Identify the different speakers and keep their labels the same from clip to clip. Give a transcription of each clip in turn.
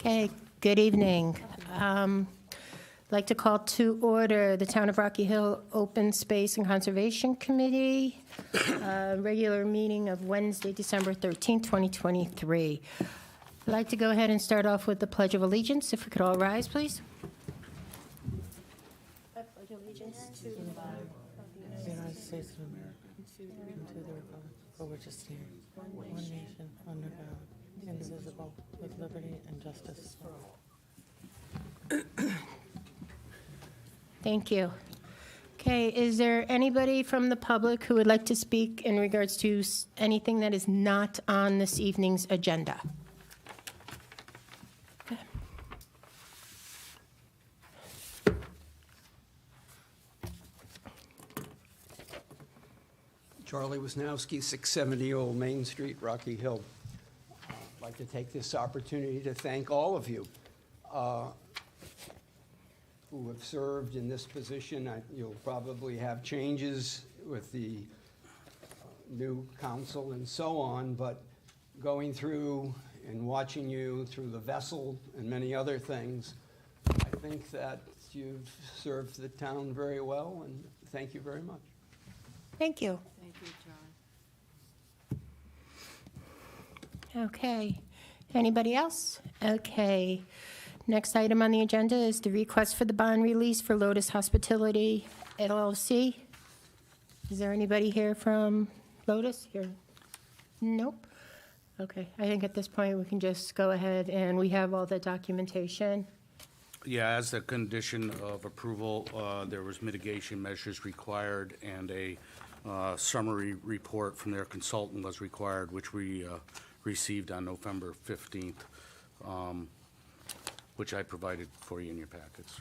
Speaker 1: Okay, good evening. I'd like to call to order the Town of Rocky Hill Open Space and Conservation Committee, regular meeting of Wednesday, December 13th, 2023. I'd like to go ahead and start off with the Pledge of Allegiance. If we could all rise, please. I pledge allegiance to the flag of the
Speaker 2: United States of America, and to the republic for which it stands, one nation, under God, indivisible, with liberty and justice for all.
Speaker 1: Thank you. Okay, is there anybody from the public who would like to speak in regards to anything that is not on this evening's agenda? Okay.
Speaker 3: Charlie Wisnowski, 670 Old Main Street, Rocky Hill. I'd like to take this opportunity to thank all of you who have served in this position. You'll probably have changes with the new council and so on, but going through and watching you through the vessel and many other things, I think that you've served the town very well, and thank you very much.
Speaker 1: Thank you.
Speaker 4: Thank you, Charlie.
Speaker 1: Okay. Anybody else? Okay. Next item on the agenda is the request for the bond release for Lotus Hospitality LLC. Is there anybody here from Lotus here? Nope. Okay. I think at this point we can just go ahead and we have all the documentation.
Speaker 5: Yeah, as a condition of approval, there was mitigation measures required, and a summary report from their consultant was required, which we received on November 15th, which I provided for you in your packets.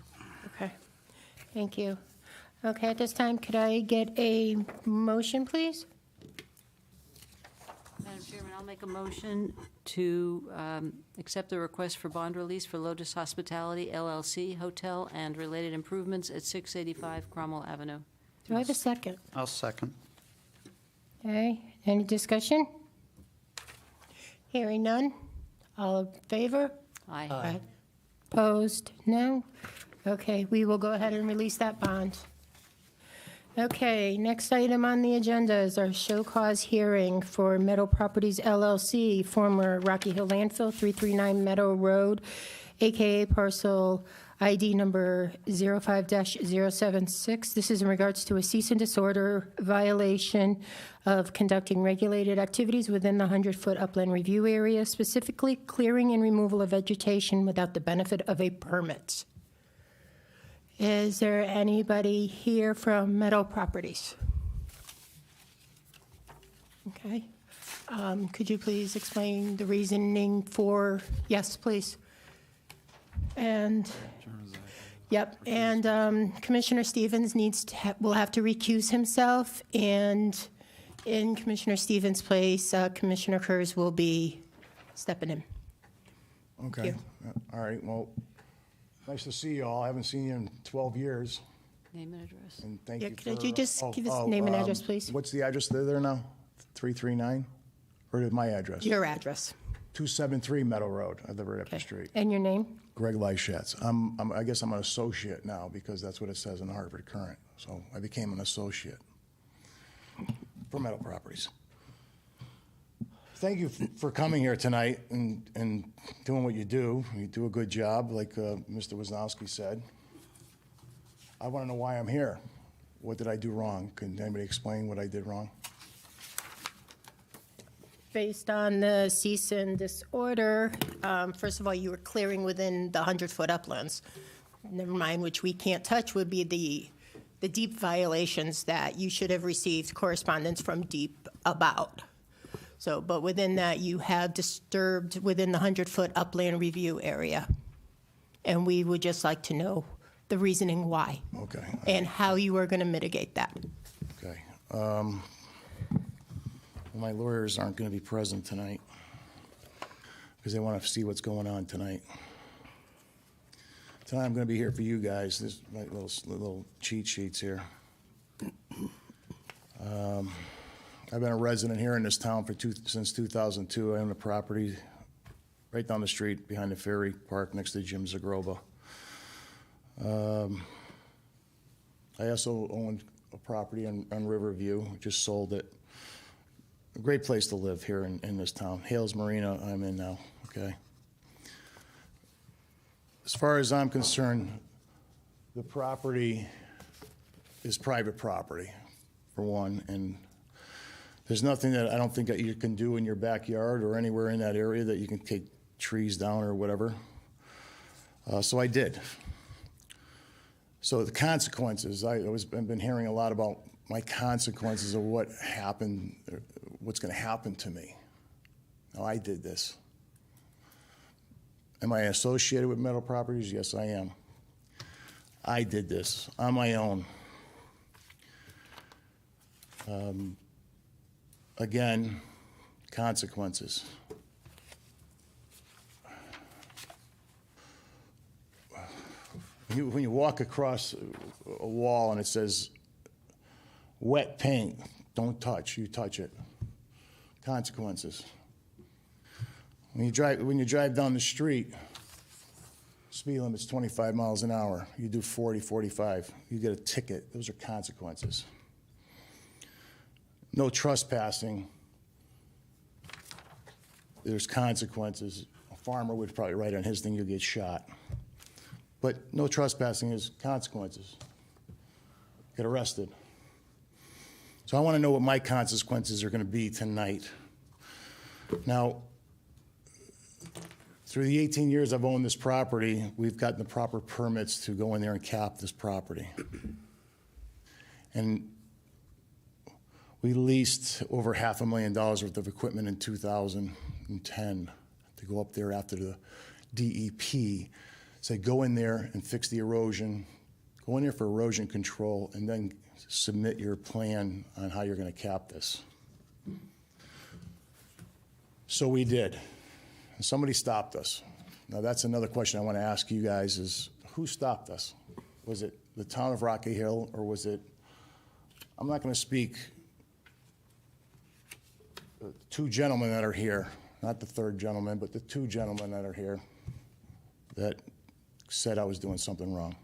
Speaker 1: Okay. Thank you. Okay, at this time, could I get a motion, please?
Speaker 4: Madam Chairman, I'll make a motion to accept the request for bond release for Lotus Hospitality LLC Hotel and related improvements at 685 Cromwell Avenue.
Speaker 1: Do I have a second?
Speaker 6: I'll second.
Speaker 1: Okay, any discussion? Hearing none. All in favor?
Speaker 4: Aye.
Speaker 1: Opposed? No? Okay, we will go ahead and release that bond. Okay, next item on the agenda is our show cause hearing for Meadow Properties LLC, former Rocky Hill Landfill, 339 Meadow Road, AKA parcel ID number 05-076. This is in regards to a cease and disorder violation of conducting regulated activities within the 100-foot upland review area, specifically clearing and removal of vegetation without the benefit of a permit. Is there anybody here from Meadow Properties? Okay. Could you please explain the reasoning for, yes, please. And, yep, and Commissioner Stevens needs to, will have to recuse himself, and in Commissioner Stevens' place, Commissioner Kurz will be stepping in.
Speaker 7: Okay.
Speaker 1: you.
Speaker 7: All right, well, nice to see you all. I haven't seen you in 12 years,
Speaker 4: Name and address.
Speaker 7: and thank
Speaker 1: Yeah,
Speaker 7: you for...
Speaker 1: could you just give us name and address, please?
Speaker 7: What's the address there now? 339? Or is my address?
Speaker 1: Your address.
Speaker 7: 273 Meadow Road. I live right up the street.
Speaker 1: And your name?
Speaker 7: Greg Lyschatz. I guess I'm an associate now because that's what it says in the Hartford Current. So I became an associate for Meadow Properties. Thank you for coming here tonight and doing what you do. You do a good job, like Mr. Wisnowski said. I want to know why I'm here. What did I do wrong? Can anybody explain what I did wrong?
Speaker 1: Based on the cease and disorder, first of all, you were clearing within the 100-foot uplands. Never mind, which we can't touch, would be the deep violations that you should have received correspondence from DEEP about. So, but within that, you have disturbed within the 100-foot upland review area. And we would just like to know the reasoning why
Speaker 7: Okay.
Speaker 1: and how you are going to mitigate that.
Speaker 7: Okay. My lawyers aren't going to be present tonight because they want to see what's going on tonight. Tonight I'm going to be here for you guys. This is my little cheat sheets here. I've been a resident here in this town since 2002. I own the property right down the street behind the ferry park next to Jim Zagroba. I also owned a property on Riverview, just sold it. A great place to live here in this town. Hales Marina, I'm in now, okay? As far as I'm concerned, the property is private property, for one, and there's nothing that I don't think that you can do in your backyard or anywhere in that area that you can take trees down or whatever. So I did. So the consequences, I've been hearing a lot about my consequences of what happened, what's going to happen to me. Now, I did this. Am I associated with Meadow Properties? Yes, I am. I did this on my own. Again, consequences. When you walk across a wall and it says wet paint, don't touch, you touch it. Consequences. When you drive down the street, speed limit's 25 miles an hour. You do 40, 45, you get a ticket. Those are consequences. No trespassing. There's consequences. A farmer would probably write on his thing, you'll get shot. But no trespassing is consequences. Get arrested. So I want to know what my consequences are going to be tonight. Now, through the 18 years I've owned this property, we've gotten the proper permits to go in there and cap this property. And we leased over $500,000 worth of equipment in 2010 to go up there after the DEP said, go in there and fix the erosion, go in there for erosion control, and then submit your plan on how you're going to cap this. So we did. And somebody stopped us. Now that's another question I want to ask you guys is, who stopped us? Was it the town of Rocky Hill, or was it, I'm not going to speak, two gentlemen that are here, not the third gentleman, but the two gentlemen that are here that said I was doing something wrong.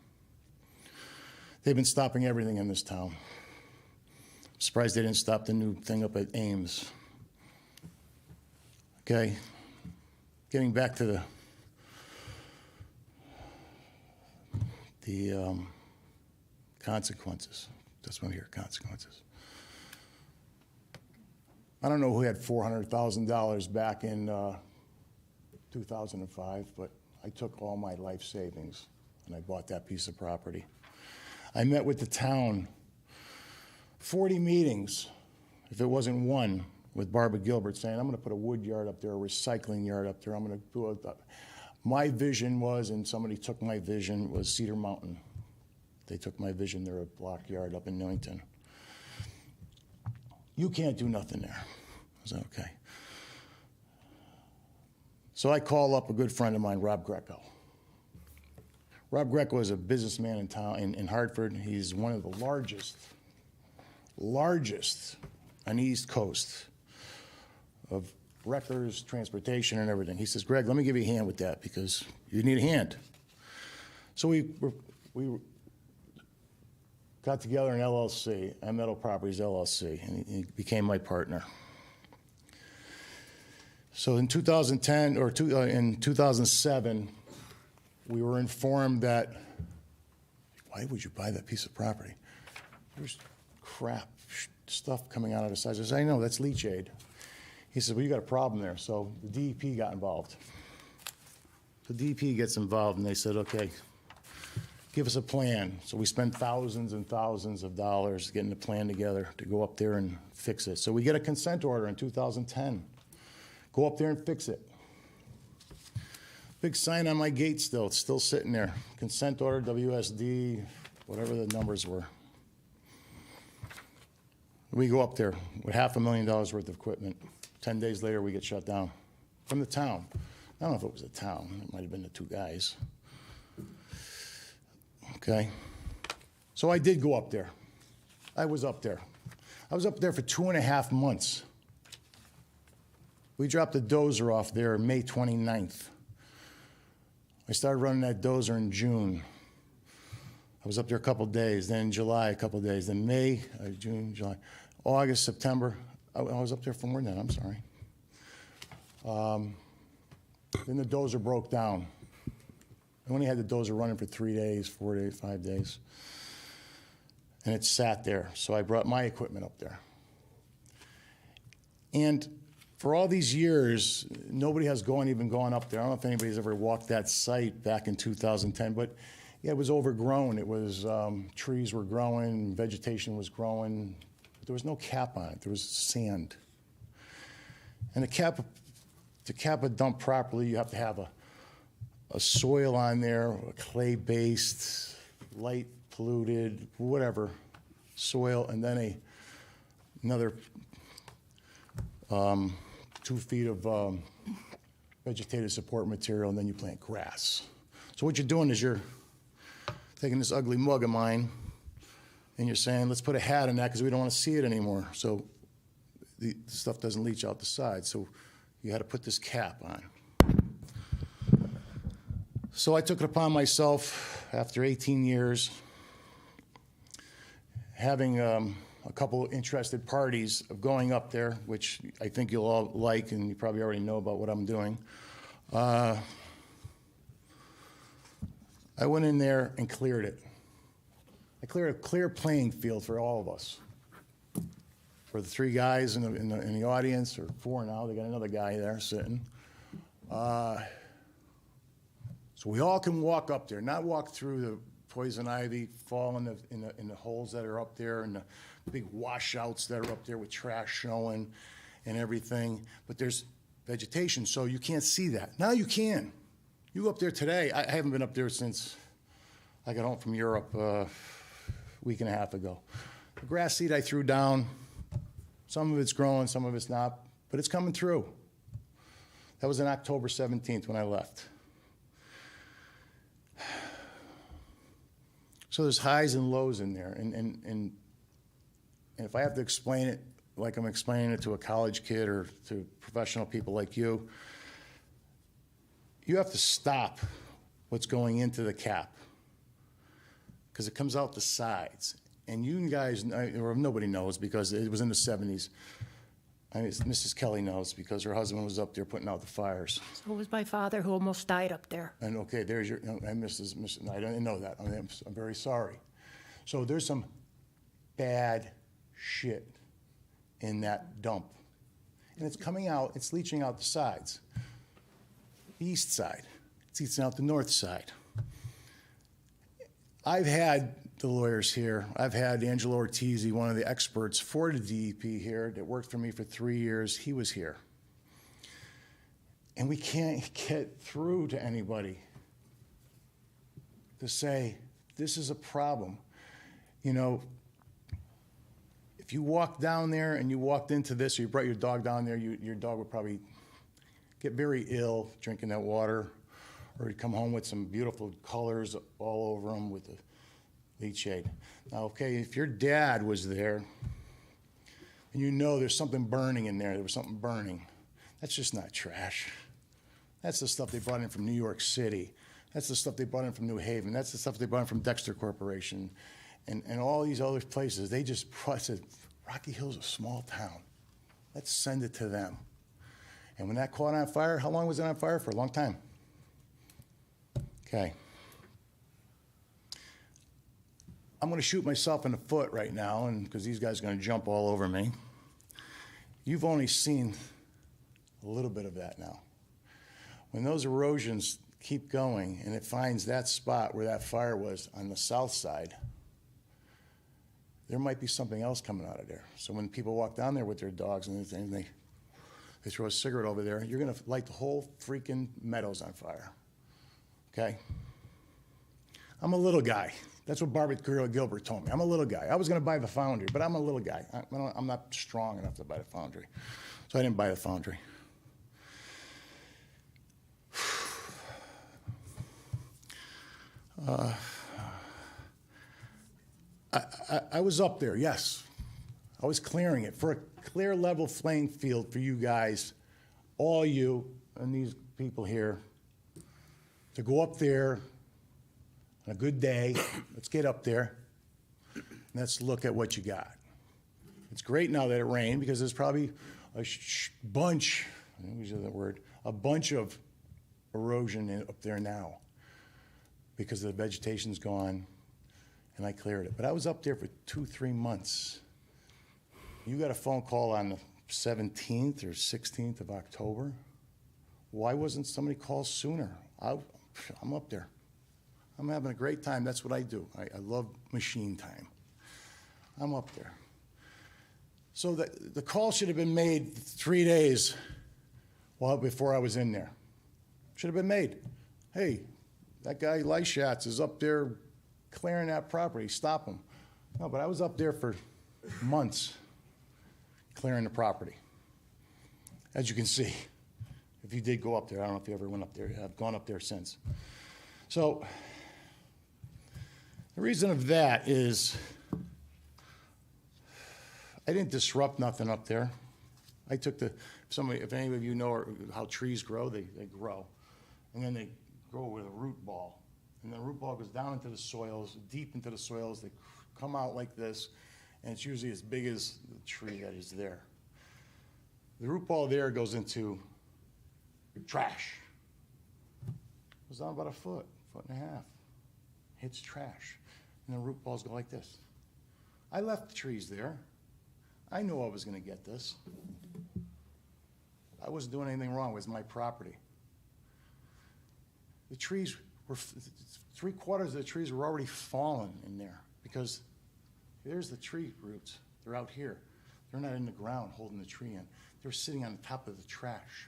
Speaker 7: They've been stopping everything in this town. I'm surprised they didn't stop the new thing up at Ames. Okay, getting back to the consequences. That's what I hear, consequences. I don't know who had $400,000 back in 2005, but I took all my life savings and I bought that piece of property. I met with the town, 40 meetings, if it wasn't one, with Barbara Gilbert saying, I'm going to put a wood yard up there, a recycling yard up there. I'm going to do it. My vision was, and somebody took my vision, was Cedar Mountain. They took my vision. They're a block yard up in Newington. You can't do nothing there. I said, okay. So I call up a good friend of mine, Rob Greco. Rob Greco is a businessman in town, in Hartford. He's one of the largest on the East Coast of wreckers, transportation, and everything. He says, Greg, let me give you a hand with that because you need a hand. So we got together an LLC, Meadow Properties LLC, and he became my partner. So in 2010, or in 2007, we were informed that, why would you buy that piece of property? There's crap, stuff coming out of the sides. I said, I know, that's leachate. He said, well, you got a problem there. So the DEP got involved. The DEP gets involved, and they said, okay, give us a plan. So we spent thousands and thousands of dollars getting the plan together to go up there and fix it. So we get a consent order in 2010. Go up there and fix it. Big sign on my gate still. It's still sitting there. Consent order, WSD, whatever the numbers were. We go up there with $500,000 worth of equipment. 10 days later, we get shut down from the town. I don't know if it was the town. It might have been the two guys. Okay. So I did go up there. I was up there. I was up there for 2.5 months. We dropped the dozer off there May 29th. I started running that dozer in June. I was up there a couple days, then in July a couple days, then May, June, July, August, September. I was up there for more than that, I'm sorry. Then the dozer broke down. I only had the dozer running for 3 days, 4 days, 5 days. And it sat there, so I brought my equipment up there. And for all these years, nobody has even gone up there. I don't know if anybody's ever walked that site back in 2010, but yeah, it was overgrown. It was, trees were growing, vegetation was growing. There was no cap on it. There was sand. And to cap a dump properly, you have to have a soil on there, a clay-based, light polluted, whatever, soil, and then another 2 feet of vegetative support material, and then you plant grass. So what you're doing is you're taking this ugly mug of mine, and you're saying, let's put a hat on that because we don't want to see it anymore. So the stuff doesn't leach out the side. So you had to put this cap on. So I took it upon myself after 18 years, having a couple of interested parties of going up there, which I think you'll all like, and you probably already know about what I'm doing. I went in there and cleared it. I cleared a clear playing field for all of us. For the 3 guys in the audience, or 4 now, they got another guy there sitting. So we all can walk up there, not walk through the poison ivy, fall in the holes that are up there, and the big washouts that are up there with trash showing and everything. But there's vegetation, so you can't see that. Now you can. You go up there today. I haven't been up there since I got home from Europe a week and a half ago. The grass seed I threw down, some of it's growing, some of it's not, but it's coming through. That was on October 17th when I left. So there's highs and lows in there, and if I have to explain it like I'm explaining it to a college kid or to professional people like you, you have to stop what's going into the cap because it comes out the sides. And you guys, or nobody knows because it was in the 70s. I mean, Mrs. Kelly knows because her husband was up there putting out the fires.
Speaker 1: So it was my father who almost died up there.
Speaker 7: And okay, there's your, and Mrs. I didn't know that. I'm very sorry. So there's some bad shit in that dump. And it's coming out, it's leaching out the sides. The east side. It's leaching out the north side. I've had the lawyers here. I've had Angelo Ortiz, one of the experts for the DEP here that worked for me for 3 years. He was here. And we can't get through to anybody to say, this is a problem. You know, if you walk down there and you walked into this, or you brought your dog down there, your dog would probably get very ill drinking that water, or he'd come home with some beautiful colors all over him with the leachate. Now, okay, if your dad was there, and you know there's something burning in there was something burning, that's just not trash. That's the stuff they brought in from New York City. That's the stuff they brought in from New Haven. That's the stuff they brought in from Dexter Corporation. And all these other places, they just said, Rocky Hill's a small town. Let's send it to them. And when that caught on fire, how long was it on fire for? A long time. Okay. I'm going to shoot myself in the foot right now, and because these guys are going to jump all over me. You've only seen a little bit of that now. When those erosions keep going and it finds that spot where that fire was on the south side, there might be something else coming out of there. So when people walk down there with their dogs and they throw a cigarette over there, you're going to light the whole freaking meadows on fire. Okay? I'm a little guy. That's what Barbara Gilbert told me. I'm a little guy. I was going to buy the Foundry, but I'm a little guy. I'm not strong enough to buy the Foundry. So I didn't buy the Foundry. I was up there, yes. I was clearing it for a clear level playing field for you guys all you and these people here to go up there on a good day. Let's get up there and let's look at what you got. It's great now that it rained because there's probably a bunch, I use that word, a bunch of erosion up there now because the vegetation's gone and I cleared it. But I was up there for 2-3 months. You got a phone call on the 17th or 16th of October. Why wasn't somebody called sooner? I'm up there. I'm having a great time. That's what I do. I love machine time. I'm up there. So the call should have been made 3 days before I was in there. Should have been made. Hey, that guy Lyschatz is up there clearing that property. Stop him. No, but I was up there for months clearing the property. As you can see, if you did go up there, I don't know if you ever went up there. I've gone up there since. So the reason of that is I didn't disrupt nothing up there. I took if any of you know how trees grow, they grow. And then they grow with a root ball. And the root ball goes down into the soils, deep into the soils. They come out like this, and it's usually as big as the tree that is there. The root ball there goes into trash. Goes down about a foot and a half. Hits trash. And the root balls go like this. I left the trees there. I knew I was going to get this. I wasn't doing anything wrong. It was my property. The trees were, 3/4 of the trees were already fallen in there because there's the tree roots. They're out here. They're not in the ground holding the tree in. They're sitting on the top of the trash.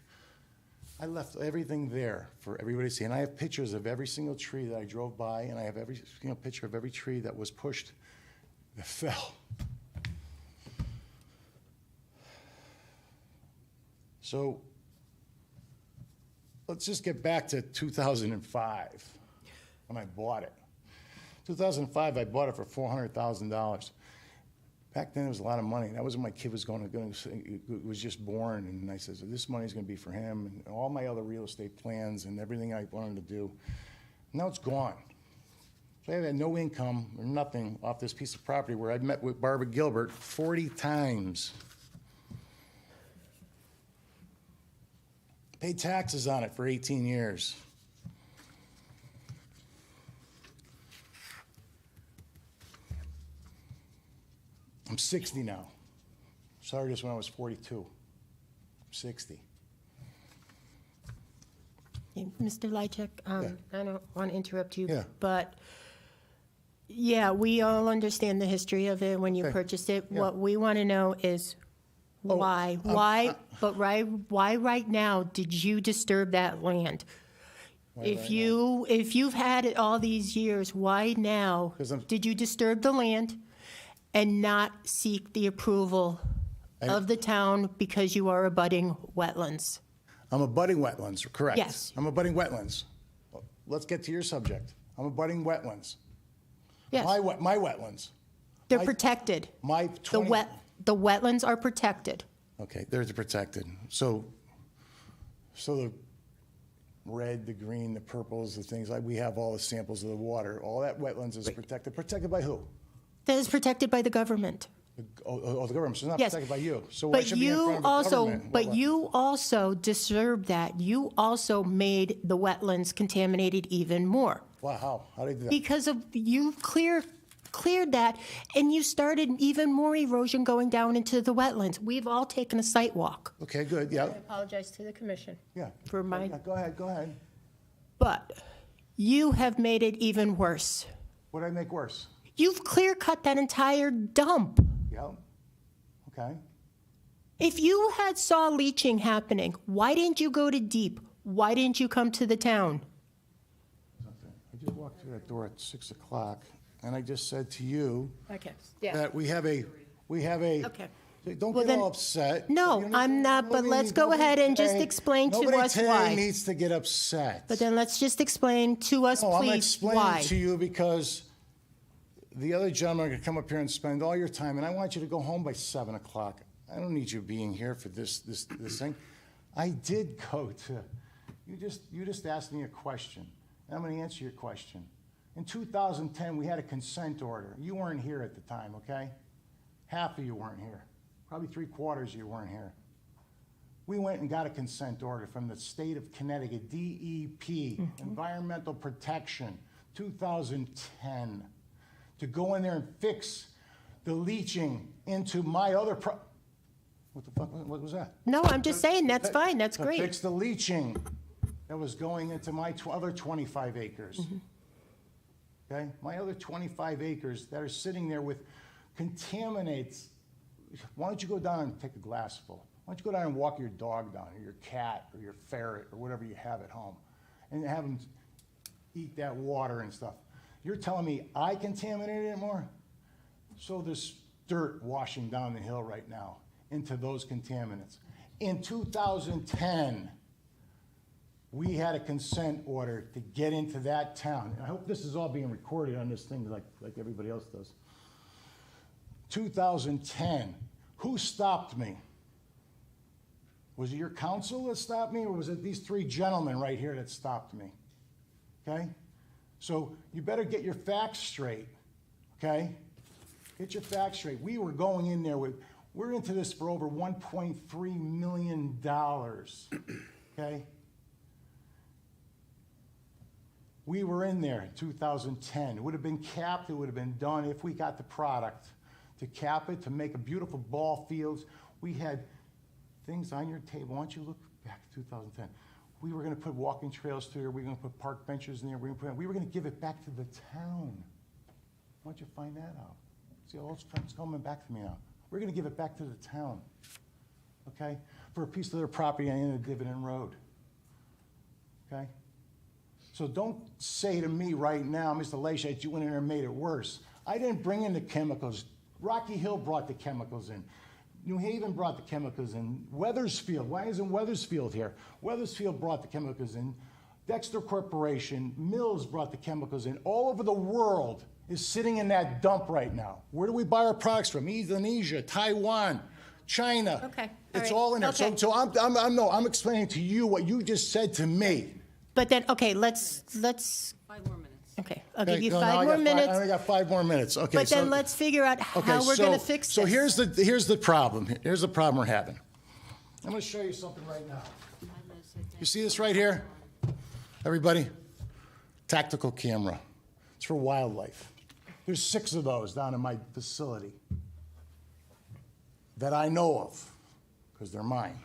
Speaker 7: I left everything there for everybody to see. And I have pictures of every single tree that I drove by, and I have every single picture of every tree that was pushed that fell. So let's just get back to 2005 when I bought it. 2005, I bought it for $400,000. Back then, it was a lot of money. That was when my kid was was just born, and I said, so this money's going to be for him, and all my other real estate plans and everything I wanted to do. Now it's gone. So I had no income or nothing off this piece of property where I'd met with Barbara Gilbert 40 times. Paid taxes on it for 18 years. I'm 60 now. Started this when I was 42. I'm 60.
Speaker 1: Mr. Lychak,
Speaker 7: Yeah.
Speaker 1: I don't want to interrupt you,
Speaker 7: Yeah.
Speaker 1: but yeah, we all understand the history of it when you
Speaker 7: Okay.
Speaker 1: purchased it.
Speaker 7: Yeah.
Speaker 1: What we want to know is why? Why right now did you disturb that land? If you've had it all these years, why now
Speaker 7: 'Cause I'm-
Speaker 1: did you disturb the land and not seek the approval of the town because you are abutting wetlands?
Speaker 7: I'm abutting wetlands, correct?
Speaker 1: Yes.
Speaker 7: I'm abutting wetlands. Let's get to your subject. I'm abutting wetlands.
Speaker 1: Yes,
Speaker 7: My wetlands.
Speaker 1: they're
Speaker 7: my-
Speaker 1: protected.
Speaker 7: My
Speaker 1: The wetlands are protected.
Speaker 7: Okay, they're protected. So the red, the green, the purples, the things, like we have all the samples of the water. All that wetlands is protected. Protected by who?
Speaker 1: That is protected by the government.
Speaker 7: The government. So it's not
Speaker 1: Yes.
Speaker 7: protected by you. So why
Speaker 1: But
Speaker 7: should it be in front of the government?
Speaker 1: but you also disturbed that. You also made the wetlands contaminated even more.
Speaker 7: Wow, how did they do that?
Speaker 1: Because of, you cleared that, and you started even more erosion going down into the wetlands. We've all taken a site walk.
Speaker 7: Okay, good, yeah,
Speaker 1: Apologize to the commission.
Speaker 7: yeah.
Speaker 1: For my-
Speaker 7: Yeah, go ahead.
Speaker 1: But you have made it even worse.
Speaker 7: What did I make worse?
Speaker 1: You've clear cut that entire dump.
Speaker 7: Yeah, okay.
Speaker 1: If you had saw leaching happening, why didn't you go to deep? Why didn't you come to the town?
Speaker 7: I just walked through that door at 6 o'clock, and I just said to you
Speaker 1: Okay, yeah.
Speaker 7: that we have a,
Speaker 1: Okay.
Speaker 7: don't
Speaker 1: Well,
Speaker 7: get
Speaker 1: then-
Speaker 7: all upset.
Speaker 1: No,
Speaker 7: You know,
Speaker 1: I'm not, but let's go ahead and just explain to us
Speaker 7: Nobody today
Speaker 1: why.
Speaker 7: needs to get upset.
Speaker 1: But then let's just explain to us,
Speaker 7: No, I'm
Speaker 1: please,
Speaker 7: explaining
Speaker 1: why.
Speaker 7: to you because the other gentlemen are gonna come up here and spend all your time, and I want you to go home by 7 o'clock. I don't need you being here for this thing. I did go to, you just asked me a question, and I'm gonna answer your question. In 2010, we had a consent order. You weren't here at the time, okay? Half of you weren't here. Probably 3/4 of you weren't here. We went and got a consent order from the state of Connecticut, DEP, Environmental Protection, 2010, to go in there and fix the leaching into my other what the fuck, what was that?
Speaker 1: No, I'm just saying, that's fine, that's
Speaker 7: To
Speaker 1: great.
Speaker 7: fix the leaching that was going into my other 25 acres. Okay? My other 25 acres that are sitting there with contaminates. Why don't you go down and take a glass full? Why don't you go down and walk your dog down, or your cat, or your ferret, or whatever you have at home, and have them eat that water and stuff? You're telling me I contaminated it more? So there's dirt washing down the hill right now into those contaminants. In 2010, we had a consent order to get into that town. And I hope this is all being recorded on this thing like everybody else does. 2010, who stopped me? Was it your council that stopped me, or was it these three gentlemen right here that stopped me? Okay? So you better get your facts straight, okay? Get your facts straight. We were going in there with, we're into this for over $1.3 million, okay? We were in there in 2010. It would have been capped, it would have been done if we got the product to cap it, to make a beautiful ball fields. We had things on your table. Why don't you look back to 2010? We were gonna put walking trails through there, we were gonna put park benches in there, we were gonna give it back to the town. Why don't you find that out? See, all those friends coming back to me now. We're gonna give it back to the town, okay? For a piece of their property on the end of Dividend Road, okay? So don't say to me right now, Mr. Leishite, you went in there and made it worse. I didn't bring in the chemicals. Rocky Hill brought the chemicals in. New Haven brought the chemicals in. Weathersfield, why isn't Weathersfield here? Weathersfield brought the chemicals in. Dexter Corporation, Mills brought the chemicals in. All over the world is sitting in that dump right now. Where do we buy our products from? Indonesia, Taiwan, China.
Speaker 1: Okay, all
Speaker 7: It's
Speaker 1: right,
Speaker 7: all in there.
Speaker 1: okay.
Speaker 7: So I'm explaining to you what you just said to me.
Speaker 1: But then, okay, let's,
Speaker 4: 5 more minutes.
Speaker 1: okay, I'll give you
Speaker 7: Okay, no, now
Speaker 1: 5
Speaker 7: I
Speaker 1: more
Speaker 7: got I
Speaker 1: minutes,
Speaker 7: only got 5 more minutes, okay.
Speaker 1: but then let's figure out how we're gonna fix this.
Speaker 7: So here's the problem. Here's the problem we're having. I'm gonna show you something right now. You see this right here? Everybody? Tactical camera. It's for wildlife. There's 6 of those down in my facility that I know of, because they're mine.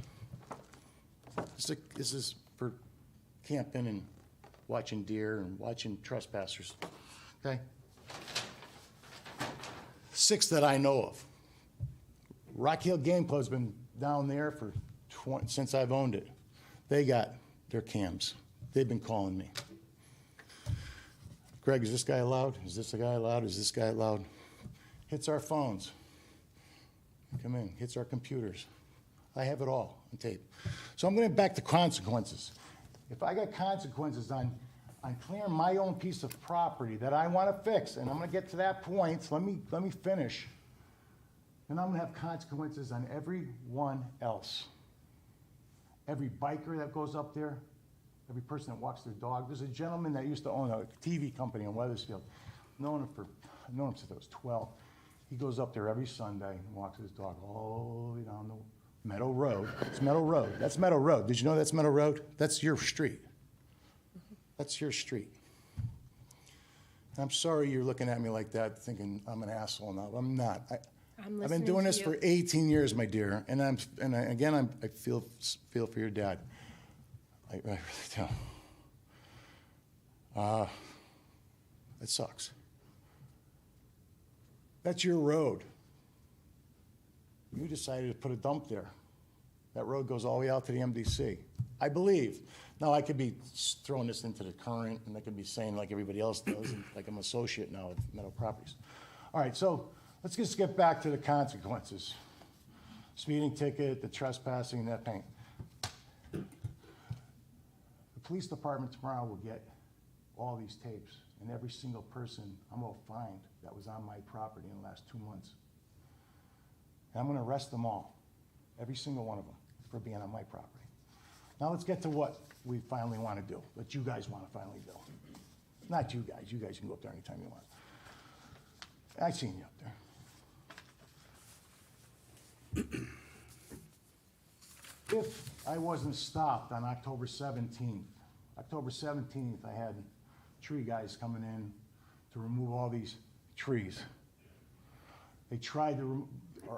Speaker 7: This is for camping and watching deer and watching trespassers, okay? 6 that I know of. Rock Hill Game Club's been down there for since I've owned it. They got their cams. They've been calling me. Greg, is this guy allowed? Is this guy allowed? Is this guy allowed? Hits our phones. Come in, hits our computers. I have it all on tape. So I'm going back to consequences. If I got consequences on clearing my own piece of property that I want to fix, and I'm going to get to that point, so let me finish, then I'm going to have consequences on everyone else. Every biker that goes up there, every person that walks their dog. There's a gentleman that used to own a TV company in Weathersfield. I've known him since I was 12. He goes up there every Sunday and walks his dog all the way down the Meadow Road. It's Meadow Road. That's Meadow Road. Did you know that's Meadow Road? That's your street. That's your street. I'm sorry you're looking at me like that, thinking I'm an asshole now. I'm not. I've been
Speaker 1: listening
Speaker 7: doing
Speaker 1: to
Speaker 7: this
Speaker 1: you.
Speaker 7: for 18 years, my dear, and I feel for your dad. I really do. It sucks. That's your road. You decided to put a dump there. That road goes all the way out to the MDC, I believe. Now, I could be throwing this into the current, and I could be saying like everybody else does, and like I'm an associate now at Meadow Properties. All right, so let's just get back to the consequences. Speeding ticket, the trespassing, and that paint. The police department tomorrow will get all these tapes, and every single person I'm gonna find that was on my property in the last 2 months. And I'm gonna arrest them all, every single one of them, for being on my property. Now let's get to what we finally want to do, what you guys want to finally do. Not you guys can go up there anytime you want. I've seen you up there. If I wasn't stopped on October 17th, I had tree guys coming in to remove all these trees. They tried to,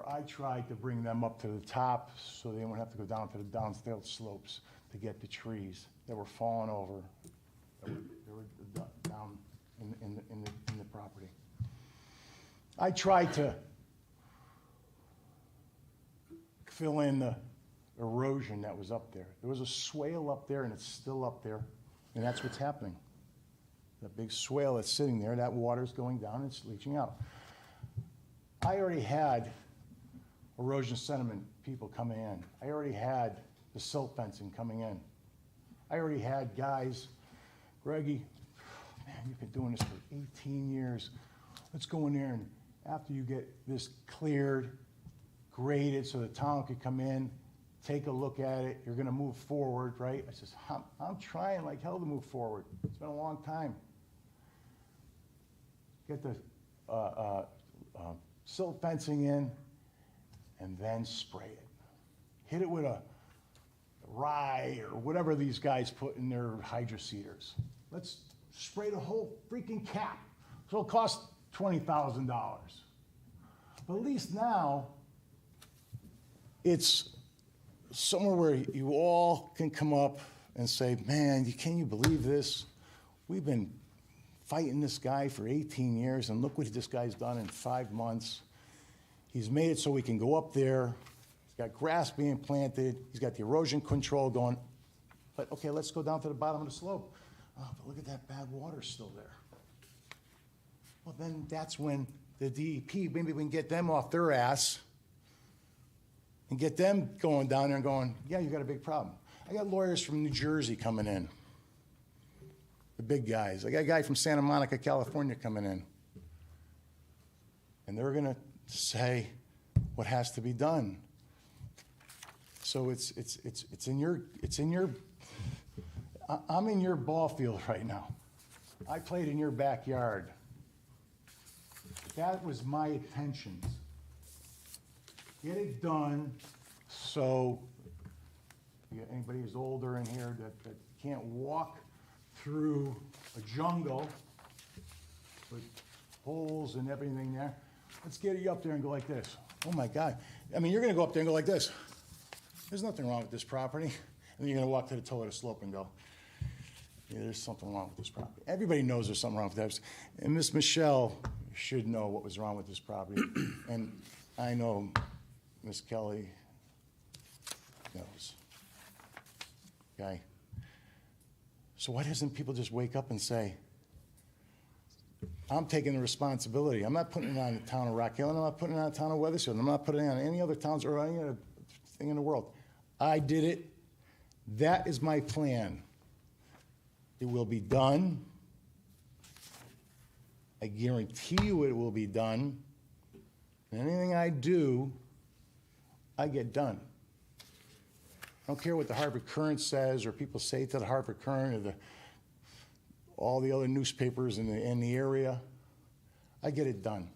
Speaker 7: I tried to bring them up to the top so they wouldn't have to go down to the downsdale slopes to get the trees that were falling over, that were down in the property. I tried to fill in the erosion that was up there. There was a swale up there, and it's still up there, and that's what's happening. That big swale that's sitting there, that water's going down and it's leaching out. I already had erosion sediment people coming in. I already had the silt fencing coming in. I already had guys, Greggy, man, you've been doing this for 18 years. Let's go in there, and after you get this cleared, graded so the town could come in, take a look at it, you're gonna move forward, right? I says, I'm trying like hell to move forward. It's been a long time. Get the silt fencing in, and then spray it. Hit it with a rye or whatever these guys put in their hydroseeders. Let's spray the whole freaking cap. So it'll cost $20,000. But at least now, it's somewhere where you all can come up and say, man, can you believe this? We've been fighting this guy for 18 years, and look what this guy's done in 5 months. He's made it so we can go up there. He's got grass being planted. He's got the erosion control going. But, okay, let's go down to the bottom of the slope. Oh, but look at that bad water still there. Well, then that's when the DEP, maybe we can get them off their ass and get them going down there and going, yeah, you got a big problem. I got lawyers from New Jersey coming in, the big guys. I got a guy from Santa Monica, California coming in. And they're gonna say what has to be done. So it's in your, I'm in your ball field right now. I played in your backyard. That was my intentions. Get it done so anybody who's older in here that can't walk through a jungle with holes and everything there, let's get you up there and go like this. Oh my God. I mean, you're gonna go up there and go like this. There's nothing wrong with this property. And then you're gonna walk to the toe of the slope and go, yeah, there's something wrong with this property. Everybody knows there's something wrong with that. And Miss Michelle should know what was wrong with this property. And I know Miss Kelly knows. Okay? So why doesn't people just wake up and say, I'm taking the responsibility. I'm not putting it on the town of Rock Hill, and I'm not putting it on the town of Weathersfield. I'm not putting it on any other towns or any other thing in the world. I did it. That is my plan. It will be done. I guarantee you it will be done. And anything I do, I get done. I don't care what the Hartford Courant says, or people say to the Hartford Courant, or all the other newspapers in the area. I get it done.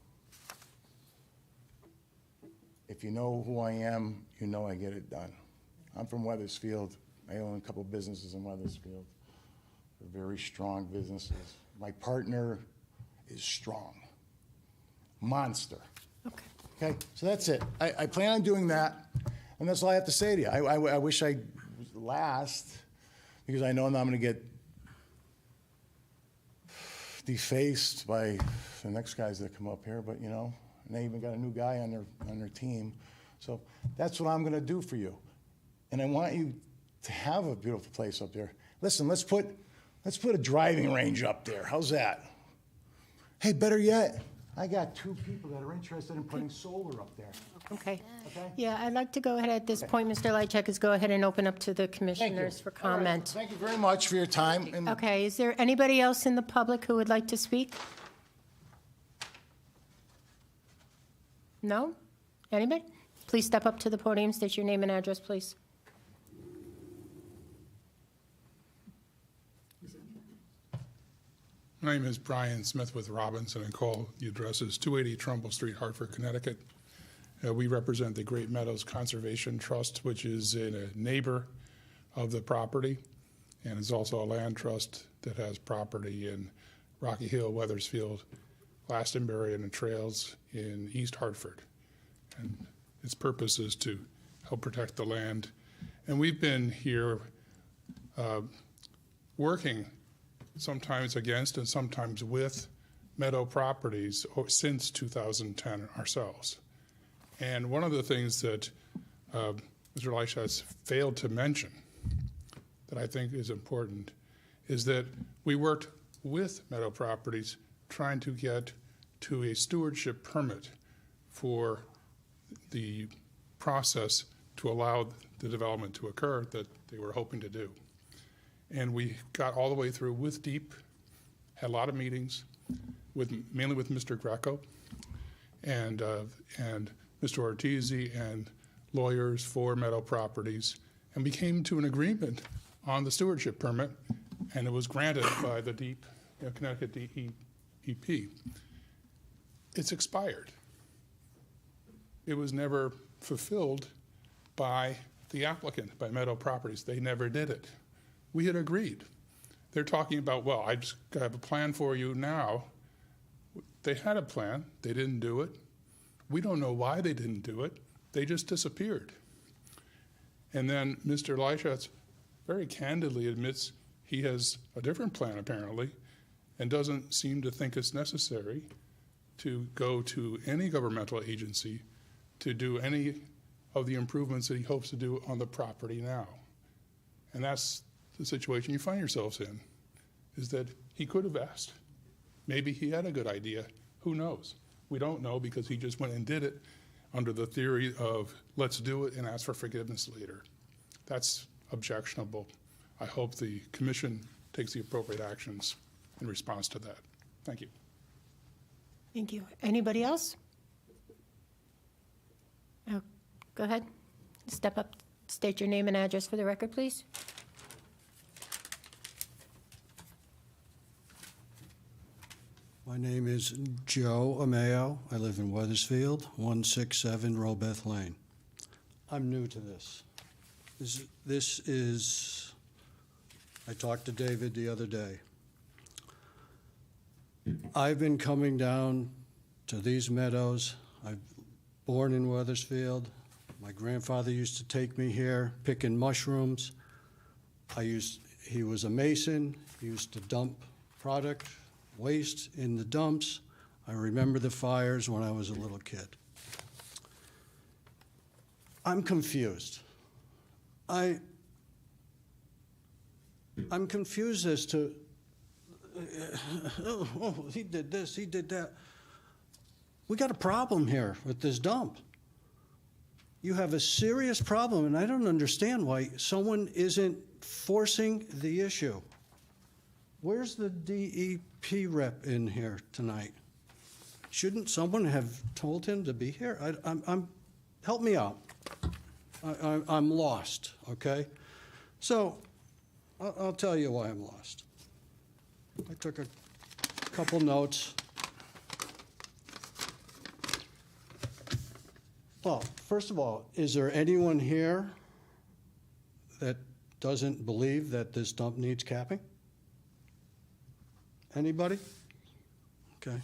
Speaker 7: If you know who I am, you know I get it done. I'm from Weathersfield. I own a couple businesses in Weathersfield. They're very strong businesses. My partner is strong. Monster.
Speaker 1: Okay.
Speaker 7: Okay, so that's it. I plan on doing that, and that's all I have to say to you. I wish I was last, because I know I'm going to get defaced by the next guys that come up here, but you know, and they even got a new guy on their team. So that's what I'm going to do for you, and I want you to have a beautiful place up there. Listen, let's put a driving range up there. How's that? Hey, better yet, I got 2 people that are interested in putting solar up there.
Speaker 1: Okay.
Speaker 7: Okay?
Speaker 1: Yeah, I'd like to go ahead at this point, Mr. Lychak, is go ahead and open up to the
Speaker 7: Thank you.
Speaker 1: commissioners for
Speaker 7: All right.
Speaker 1: comment.
Speaker 7: Thank you very much for your time. And
Speaker 1: Okay, is there anybody else in the public who would like to speak? No? Anybody? Please step up to the podium, state your name and address, please.
Speaker 6: My name is Brian Smith with Robinson & Cole. The address is 280 Trumbull Street, Hartford, Connecticut. We represent the Great Meadows Conservation Trust, which is a neighbor of the property, and is also a land trust that has property in Rocky Hill, Weathersfield, Glastonbury, and the trails in East Hartford. And its purpose is to help protect the land. And we've been here working sometimes against and sometimes with Meadow Properties since 2010 ourselves. And one of the things that Mr. Leichatz failed to mention that I think is important is that we worked with Meadow Properties trying to get to a stewardship permit for the process to allow the development to occur that they were hoping to do. And we got all the way through with DEEP, had a lot of meetings, mainly with Mr. Greco and Mr. Ortizi and lawyers for Meadow Properties, and we came to an agreement on the stewardship permit, and it was granted by the DEEP, Connecticut DEP. It's expired. It was never fulfilled by the applicant, by Meadow Properties. They never did it. We had agreed. They're talking about, well, I just have a plan for you now. They had a plan. They didn't do it. We don't know why they didn't do it. They just disappeared. And then Mr. Leichatz very candidly admits he has a different plan, apparently, and doesn't seem to think it's necessary to go to any governmental agency to do any of the improvements that he hopes to do on the property now. And that's the situation you find yourselves in, is that he could have asked. Maybe he had a good idea. Who knows? We don't know because he just went and did it under the theory of let's do it and ask for forgiveness later. That's objectionable. I hope the commission takes the appropriate actions in response to that. Thank you.
Speaker 1: Thank you. Anybody else? Go ahead. Step up, state your name and address for the record, please.
Speaker 8: My name is Joe Ameo. I live in Weathersfield, 167 Robeth Lane. I'm new to this. This is, I talked to David the other day. I've been coming down to these meadows. I'm born in Weathersfield. My grandfather used to take me here picking mushrooms. He was a mason. He used to dump product, waste in the dumps. I remember the fires when I was a little kid. I'm confused. I'm confused as to, he did this, he did that. We got a problem here with this dump. You have a serious problem, and I don't understand why someone isn't forcing the issue. Where's the DEP rep in here tonight? Shouldn't someone have told him to be here? Help me out. I'm lost, okay? So I'll tell you why I'm lost. I took a couple notes. Well, first of all, is there anyone here that doesn't believe that this dump needs capping? Anybody? Okay.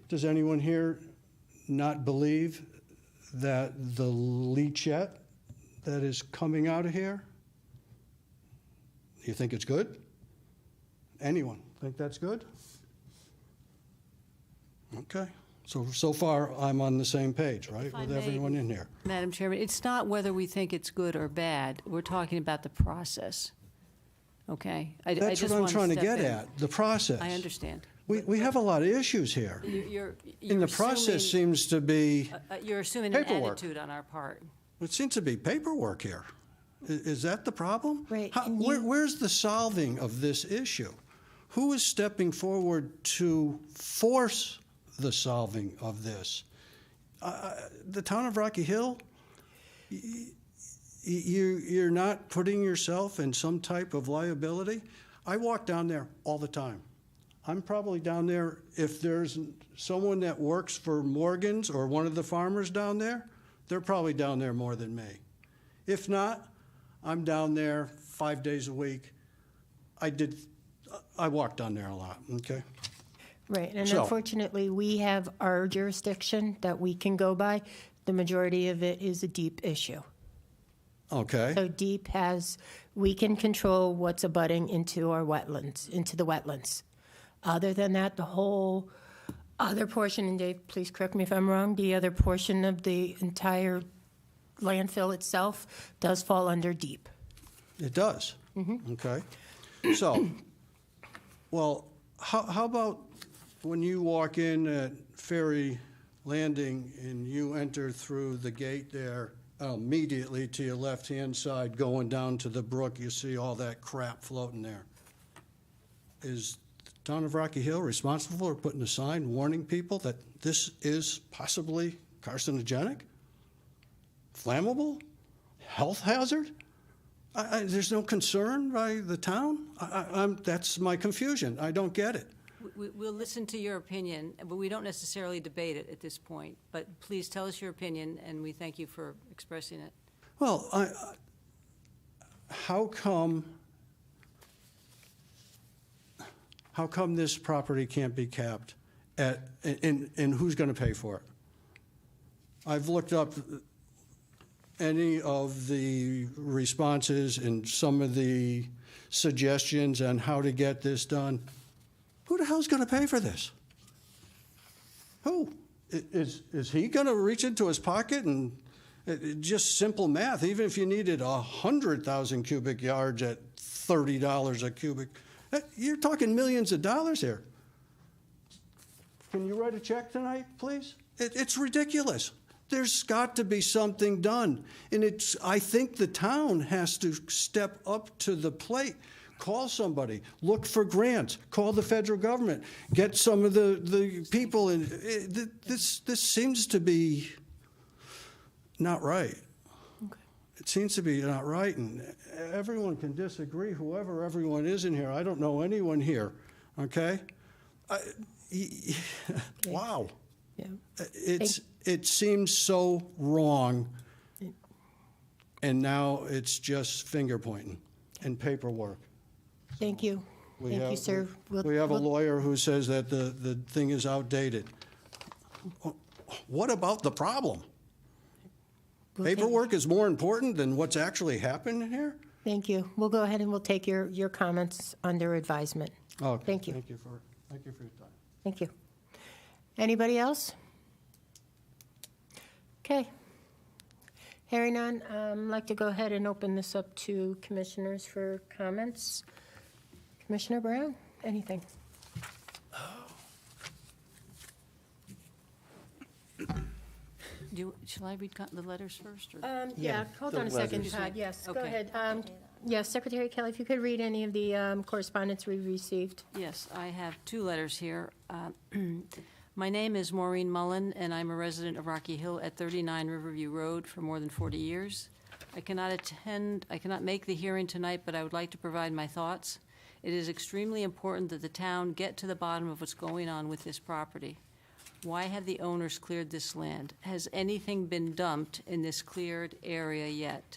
Speaker 8: Does anyone here not believe that the leachette that is coming out of here, you think it's good? Anyone think that's good? Okay. So far, I'm on the same page, right,
Speaker 4: If I
Speaker 8: with
Speaker 4: may,
Speaker 8: everyone in here.
Speaker 4: Madam Chairman, it's not whether we think it's good or bad. We're talking about the process, okay? I
Speaker 8: That's
Speaker 4: just
Speaker 8: what I'm
Speaker 4: wanna
Speaker 8: trying to
Speaker 4: step
Speaker 8: get
Speaker 4: in.
Speaker 8: at, the process.
Speaker 4: I understand.
Speaker 8: We have a lot of issues here.
Speaker 4: You're
Speaker 8: And the process
Speaker 4: assuming-
Speaker 8: seems to be,
Speaker 4: You're assuming an
Speaker 8: paperwork.
Speaker 4: attitude on our part.
Speaker 8: it seems to be paperwork here. Is that the problem?
Speaker 1: Right,
Speaker 8: How-
Speaker 1: and you-
Speaker 8: Where's the solving of this issue? Who is stepping forward to force the solving of this? The town of Rocky Hill, you're not putting yourself in some type of liability? I walk down there all the time. I'm probably down there, if there's someone that works for Morgan's or one of the farmers down there, they're probably down there more than me. If not, I'm down there 5 days a week. I walk down there a lot, okay?
Speaker 1: Right, and
Speaker 8: So-
Speaker 1: unfortunately, we have our jurisdiction that we can go by. The majority of it is a deep issue.
Speaker 8: Okay,
Speaker 1: So deep has, we can control what's abutting into our wetlands, into the wetlands. Other than that, the whole other portion, and Dave, please correct me if I'm wrong, the other portion of the entire landfill itself does fall under deep.
Speaker 8: it does. Okay. So, well, how about when you walk in at Ferry Landing and you enter through the gate there, immediately to your left-hand side, going down to the brook, you see all that crap floating there. Is the town of Rocky Hill responsible for putting a sign warning people that this is possibly carcinogenic, flammable, health hazard? There's no concern by the town? That's my confusion. I don't get it.
Speaker 4: We'll listen to your opinion, but we don't necessarily debate it at this point. But please tell us your opinion, and we thank you for expressing it.
Speaker 8: Well, how come this property can't be capped at, and who's going to pay for it? I've looked up any of the responses and some of the suggestions on how to get this done. Who the hell's going to pay for this? Who? Is he going to reach into his pocket and just simple math, even if you needed 100,000 cubic yards at $30 a cubic, you're talking millions of dollars here. Can you write a check tonight, please? It's ridiculous. There's got to be something done. And I think the town has to step up to the plate. Call somebody, look for grants, call the federal government, get some of the people in. This seems to be not right.
Speaker 1: Okay.
Speaker 8: It seems to be not right, and everyone can disagree, whoever everyone is in here. I don't know anyone here, okay? Wow.
Speaker 1: Yeah.
Speaker 8: It seems so wrong, and now it's just finger pointing and paperwork.
Speaker 1: Thank you. Thank you, sir.
Speaker 8: We have a lawyer who says that the thing is outdated. What about the problem?
Speaker 1: We'll take-
Speaker 8: Paperwork is more important than what's actually happened here?
Speaker 1: Thank you. We'll go ahead and we'll take your comments under advisement.
Speaker 8: Okay.
Speaker 1: Thank you.
Speaker 8: Thank you for your time.
Speaker 1: Thank you. Anybody else? Okay. Hearing none, I'd like to go ahead and open this up to commissioners for comments. Commissioner Brown, anything?
Speaker 4: Shall I read the letters first? Or?
Speaker 1: Yeah, hold on a second,
Speaker 4: letters.
Speaker 1: Todd, yes, go
Speaker 4: Okay.
Speaker 1: ahead. Yes, Secretary Kelly, if you could read any of the correspondence we received.
Speaker 4: Yes, I have two letters here. My name is Maureen Mullen, and I'm a resident of Rocky Hill at 39 Riverview Road for more than 40 years. I cannot make the hearing tonight, but I would like to provide my thoughts. It is extremely important that the town get to the bottom of what's going on with this property. Why have the owners cleared this land? Has anything been dumped in this cleared area yet?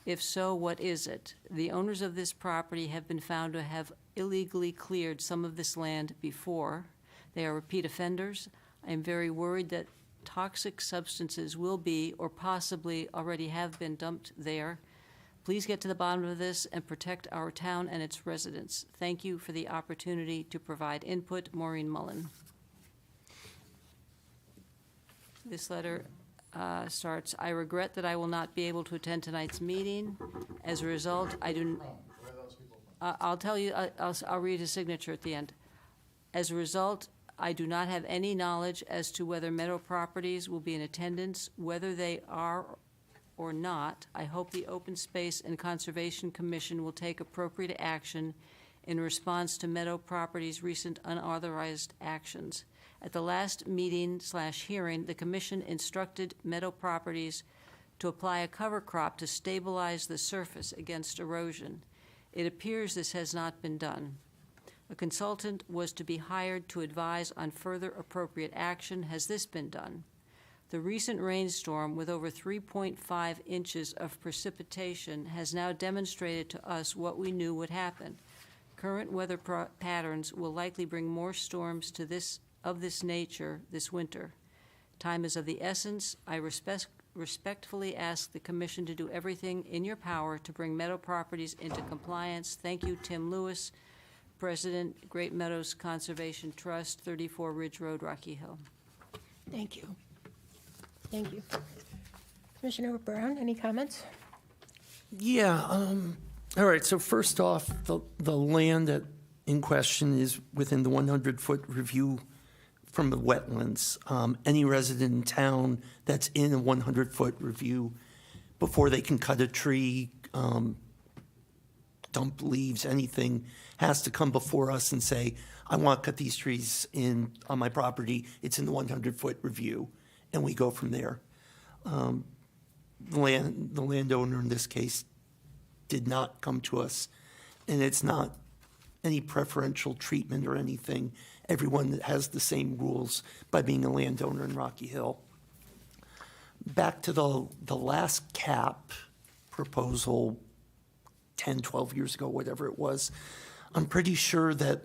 Speaker 4: If so, what is it? The owners of this property have been found to have illegally cleared some of this land before. They are repeat offenders. I am very worried that toxic substances will be or possibly already have been dumped there. Please get to the bottom of this and protect our town and its residents. Thank you for the opportunity to provide input. Maureen Mullen. This letter starts, I regret that I will not be able to attend tonight's meeting. As a result, I'll tell you, I'll read his signature at the end. As a result, I do not have any knowledge as to whether Meadow Properties will be in attendance. Whether they are or not, I hope the Open Space and Conservation Commission will take appropriate action in response to Meadow Properties' recent unauthorized actions. At the last meeting/hearing, the commission instructed Meadow Properties to apply a cover crop to stabilize the surface against erosion. It appears this has not been done. A consultant was to be hired to advise on further appropriate action. Has this been done? The recent rainstorm, with over 3.5 inches of precipitation, has now demonstrated to us what we knew would happen. Current weather patterns will likely bring more storms of this nature this winter. Time is of the essence. I respectfully ask the Commission to do everything in your power to bring Meadow Properties into compliance. Thank you, Tim Lewis, President, Great Meadows Conservation Trust, 34 Ridge Road, Rocky Hill.
Speaker 1: Thank you. Thank you. Commissioner Brown, any comments?
Speaker 9: Yeah, all right, so first off, the land in question is within the 100-foot review from the wetlands. Any resident in town that's in a 100-foot review, before they can cut a tree, dump leaves, anything, has to come before us and say, I want to cut these trees on my property. It's in the 100-foot review, and we go from there. The landowner in this case did not come to us, and it's not any preferential treatment or anything. Everyone has the same rules by being a landowner in Rocky Hill. Back to the last cap proposal 10, 12 years ago, whatever it was, I'm pretty sure that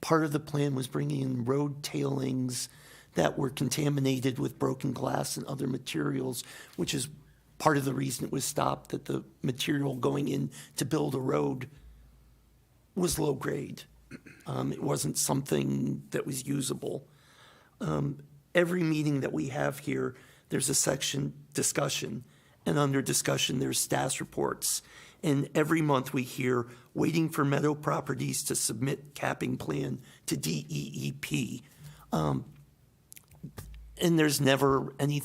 Speaker 9: part of the plan was bringing in road tailings that were contaminated with broken glass and other materials, which is part of the reason it was stopped, that the material going in to build a road was low grade. It wasn't something that was usable. Every meeting that we have here, there's a section discussion, and under discussion, there's status reports. And every month we hear, waiting for Meadow Properties to submit capping plan to DEEP. And there's never any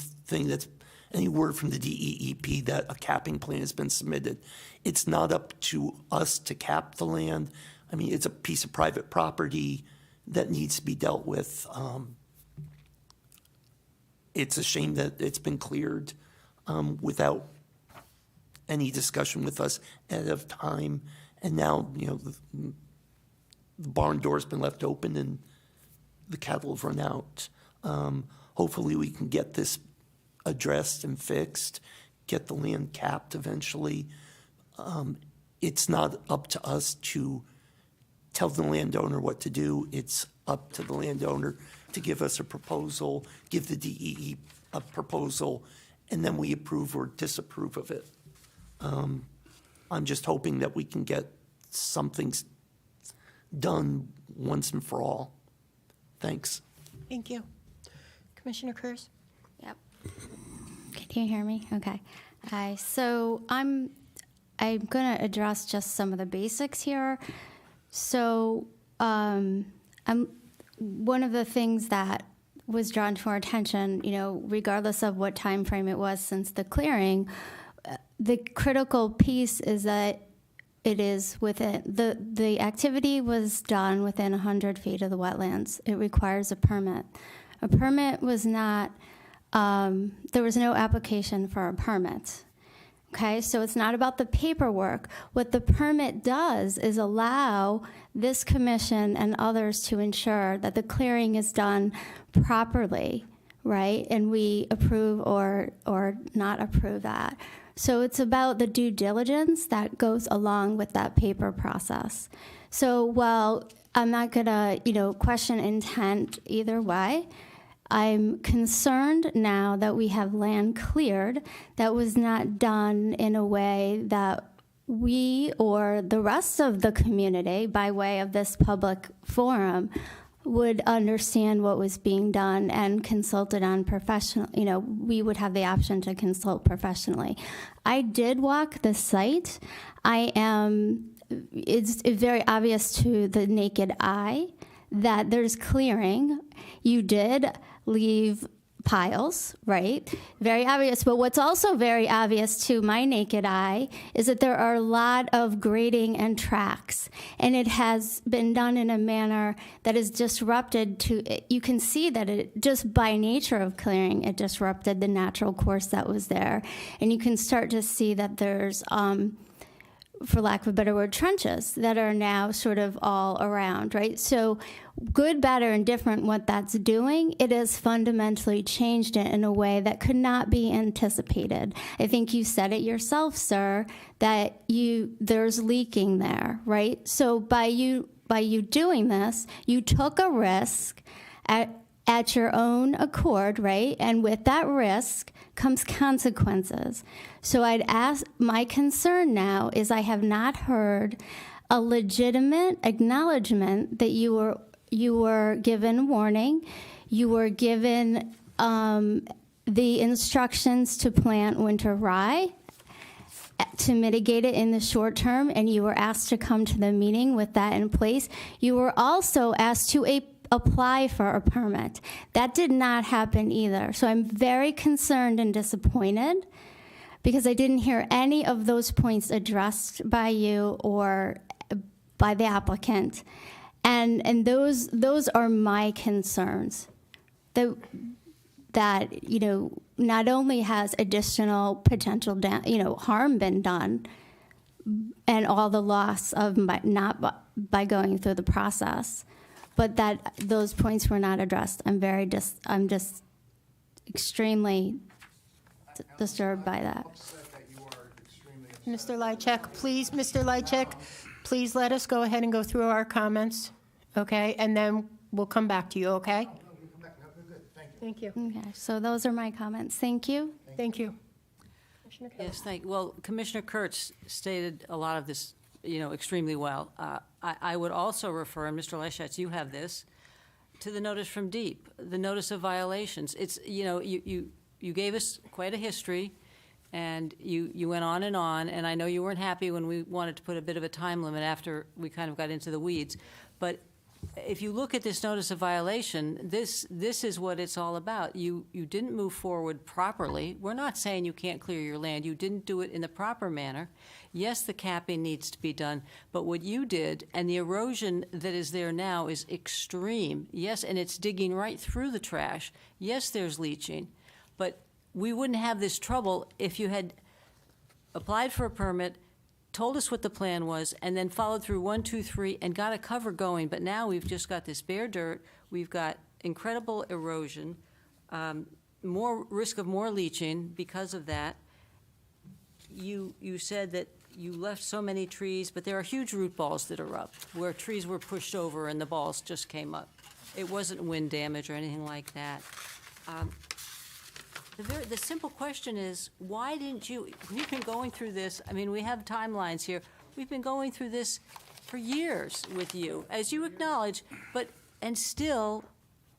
Speaker 9: word from the DEEP that a capping plan has been submitted. It's not up to us to cap the land. I mean, it's a piece of private property that needs to be dealt with. It's a shame that it's been cleared without any discussion with us ahead of time. And now, the barn door's been left open and the cattle have run out. Hopefully we can get this addressed and fixed, get the land capped eventually. It's not up to us to tell the landowner what to do. It's up to the landowner to give us a proposal, give the DEE a proposal, and then we approve or disapprove of it. I'm just hoping that we can get something done once and for all. Thanks.
Speaker 1: Thank you. Commissioner Kurz?
Speaker 10: Yep. Can you hear me? Okay. Hi. So I'm going to address just some of the basics here. So one of the things that was drawn to our attention, regardless of what time frame it was since the clearing, the critical piece is that it is within the activity was done within 100 feet of the wetlands. It requires a permit. A permit was not. There was no application for a permit. Okay, so it's not about the paperwork. What the permit does is allow this commission and others to ensure that the clearing is done properly, right? And we approve or not approve that. So it's about the due diligence that goes along with that paper process. So while I'm not gonna, question intent either way, I'm concerned now that we have land cleared that was not done in a way that we or the rest of the community, by way of this public forum, would understand what was being done and consulted on professional. We would have the option to consult professionally. I did walk the site. It's very obvious to the naked eye that there's clearing. You did leave piles, right? Very obvious. But what's also very obvious to my naked eye is that there are a lot of grading and tracks. And it has been done in a manner that is disrupted to, you can see that it, just by nature of clearing, it disrupted the natural course that was there. And you can start to see that there's, for lack of a better word, trenches that are now sort of all around, right? So good, bad, or indifferent what that's doing, it has fundamentally changed it in a way that could not be anticipated. I think you said it yourself, sir, that there's leaking there, right? So by you doing this, you took a risk at your own accord, right? And with that risk comes consequences. So I'd ask, my concern now is I have not heard a legitimate acknowledgement that you were given warning, you were given the instructions to plant winter rye to mitigate it in the short term, and you were asked to come to the meeting with that in place. You were also asked to apply for a permit. That did not happen either. So I'm very concerned and disappointed because I didn't hear any of those points addressed by you or by the applicant. And those are my concerns. That not only has additional potential harm been done and all the loss of not by going through the process, but that those points were not addressed. I'm just extremely disturbed by that.
Speaker 1: Mr. Lychak, please let us go ahead and go through our comments, okay? And then we'll come back to you, okay? Thank you.
Speaker 10: Okay, so those are my comments. Thank you.
Speaker 1: Thank you.
Speaker 4: Yes, well, Commissioner Kurtz stated a lot of this, extremely well. I would also refer, and Mr. Leschatz, you have this, to the notice from DEEP, the notice of violations. It's, you gave us quite a history, and you went on, and I know you weren't happy when we wanted to put a bit of a time limit after we kind of got into the weeds. But if you look at this notice of violation, this is what it's all about. You didn't move forward properly. We're not saying you can't clear your land. You didn't do it in the proper manner. Yes, the capping needs to be done, but what you did and the erosion that is there now is extreme. Yes, and it's digging right through the trash. Yes, there's leaching, but we wouldn't have this trouble if you had applied for a permit, told us what the plan was, and then followed through 1, 2, 3, and got a cover going. But now we've just got this bare dirt. We've got incredible erosion, more risk of more leaching because of that. You said that you left so many trees, but there are huge root balls that are up, where trees were pushed over and the balls just came up. It wasn't wind damage or anything like that. The simple question is, why didn't you, we've been going through this, I mean, we have timelines here, we've been going through this for years with you, as you acknowledge, and still,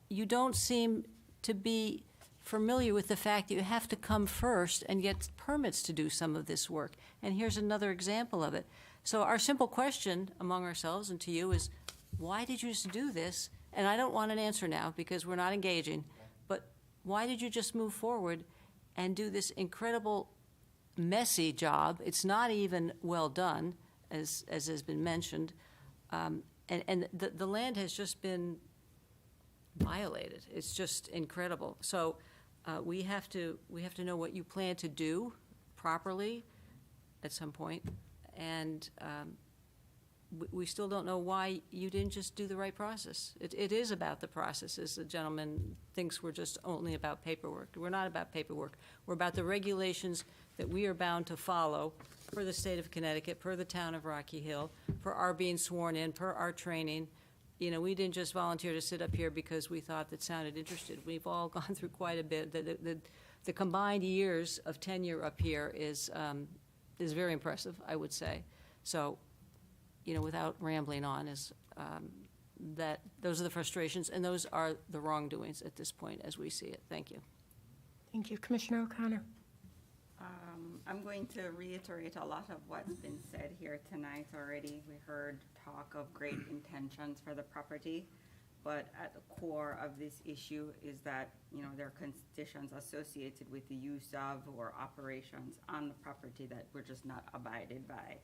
Speaker 4: you don't seem to be familiar with the fact that you have to come first and get permits to do some of this work. And here's another example of it. So our simple question among ourselves and to you is, why did you just do this? And I don't want an answer now because we're not engaging, but why did you just move forward and do this incredible, messy job? It's not even well done, as has been mentioned. And the land has just been violated. It's just incredible. So we have to know what you plan to do properly at some point, and we still don't know why you didn't just do the right process. It is about the process, as the gentleman thinks we're just only about paperwork. We're not about paperwork. We're about the regulations that we are bound to follow per the state of Connecticut, per the town of Rocky Hill, per our being sworn in, per our training. We didn't just volunteer to sit up here because we thought that sounded interested. We've all gone through quite a bit. The combined years of tenure up here is very impressive, I would say. So, without rambling on, that those are the frustrations and those are the wrongdoings at this point as we see it. Thank you.
Speaker 1: Thank you. Commissioner O'Connor.
Speaker 11: I'm going to reiterate a lot of what's been said here tonight already. We heard talk of great intentions for the property, But at the core of this issue is that, there are conditions associated with the use of or operations on the property that we're just not abided by.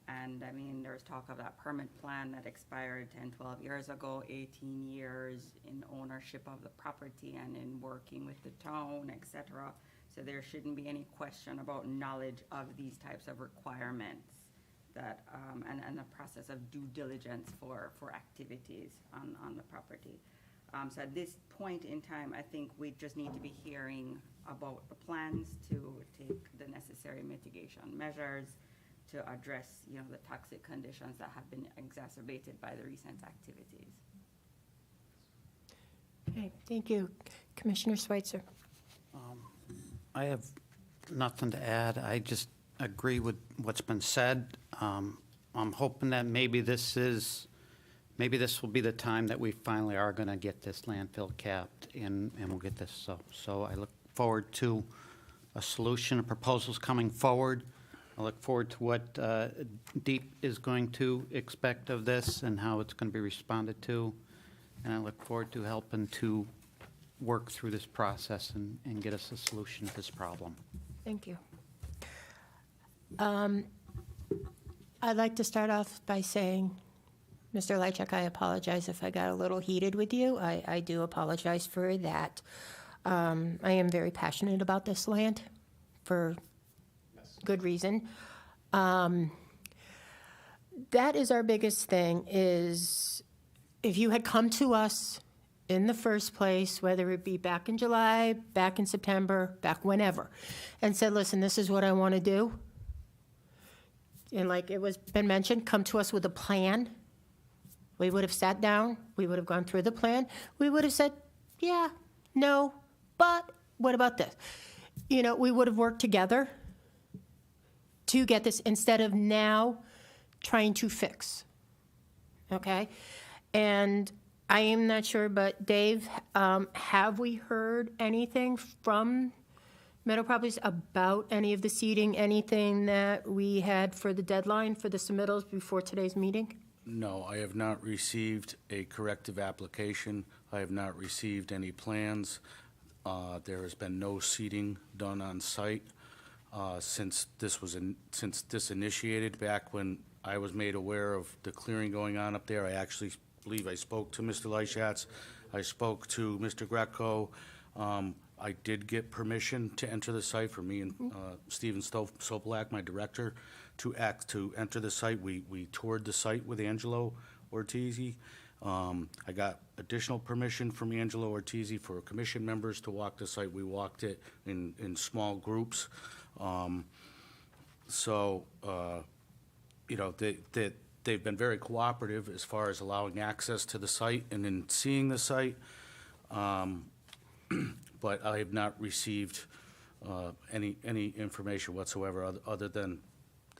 Speaker 11: And I mean, there's talk of that permit plan that expired 10, 12 years ago, 18 years in ownership of the property and in working with the town, et cetera. So there shouldn't be any question about knowledge of these types of requirements that, and the process of due diligence for activities on the property. So at this point in time, I think we just need to be hearing about the plans to take the necessary mitigation measures to address, the toxic conditions that have been exacerbated by the recent activities.
Speaker 1: Okay, thank you. Commissioner Schweitzer.
Speaker 12: I have nothing to add. I just agree with what's been said. I'm hoping that maybe this will be the time that we finally are going to get this landfill capped and we'll get this. So I look forward to a solution, a proposals coming forward. I look forward to what DEEP is going to expect of this and how it's going to be responded to. And I look forward to helping to work through this process and get us a solution to this problem.
Speaker 1: Thank you. I'd like to start off by saying, Mr. Lychak, I apologize if I got a little heated with you. I do apologize for that. I am very passionate about this land for good reason. That is our biggest thing, is if you had come to us in the first place, whether it be back in July, back in September, back whenever, and said, listen, this is what I want to do, and like it was been mentioned, come to us with a plan. We would have sat down, we would have gone through the plan, we would have said, yeah, no, but what about this? We would have worked together to get this instead of now trying to fix, okay? And I am not sure, but Dave, have we heard anything from Meadow Properties about any of the seating, anything that we had for the deadline for the submittals before today's meeting?
Speaker 5: No, I have not received a corrective application. I have not received any plans. There has been no seating done on site since this initiated. Back when I was made aware of the clearing going on up there, I actually believe I spoke to Mr. Lyschatz. I spoke to Mr. Greco. I did get permission to enter the site for me and Stephen Sopelak, my director, to enter the site. We toured the site with Angelo Ortiz. I got additional permission from Angelo Ortiz for commission members to walk the site. We walked it in small groups. They've been very cooperative as far as allowing access to the site and in seeing the site. But I have not received any information whatsoever other than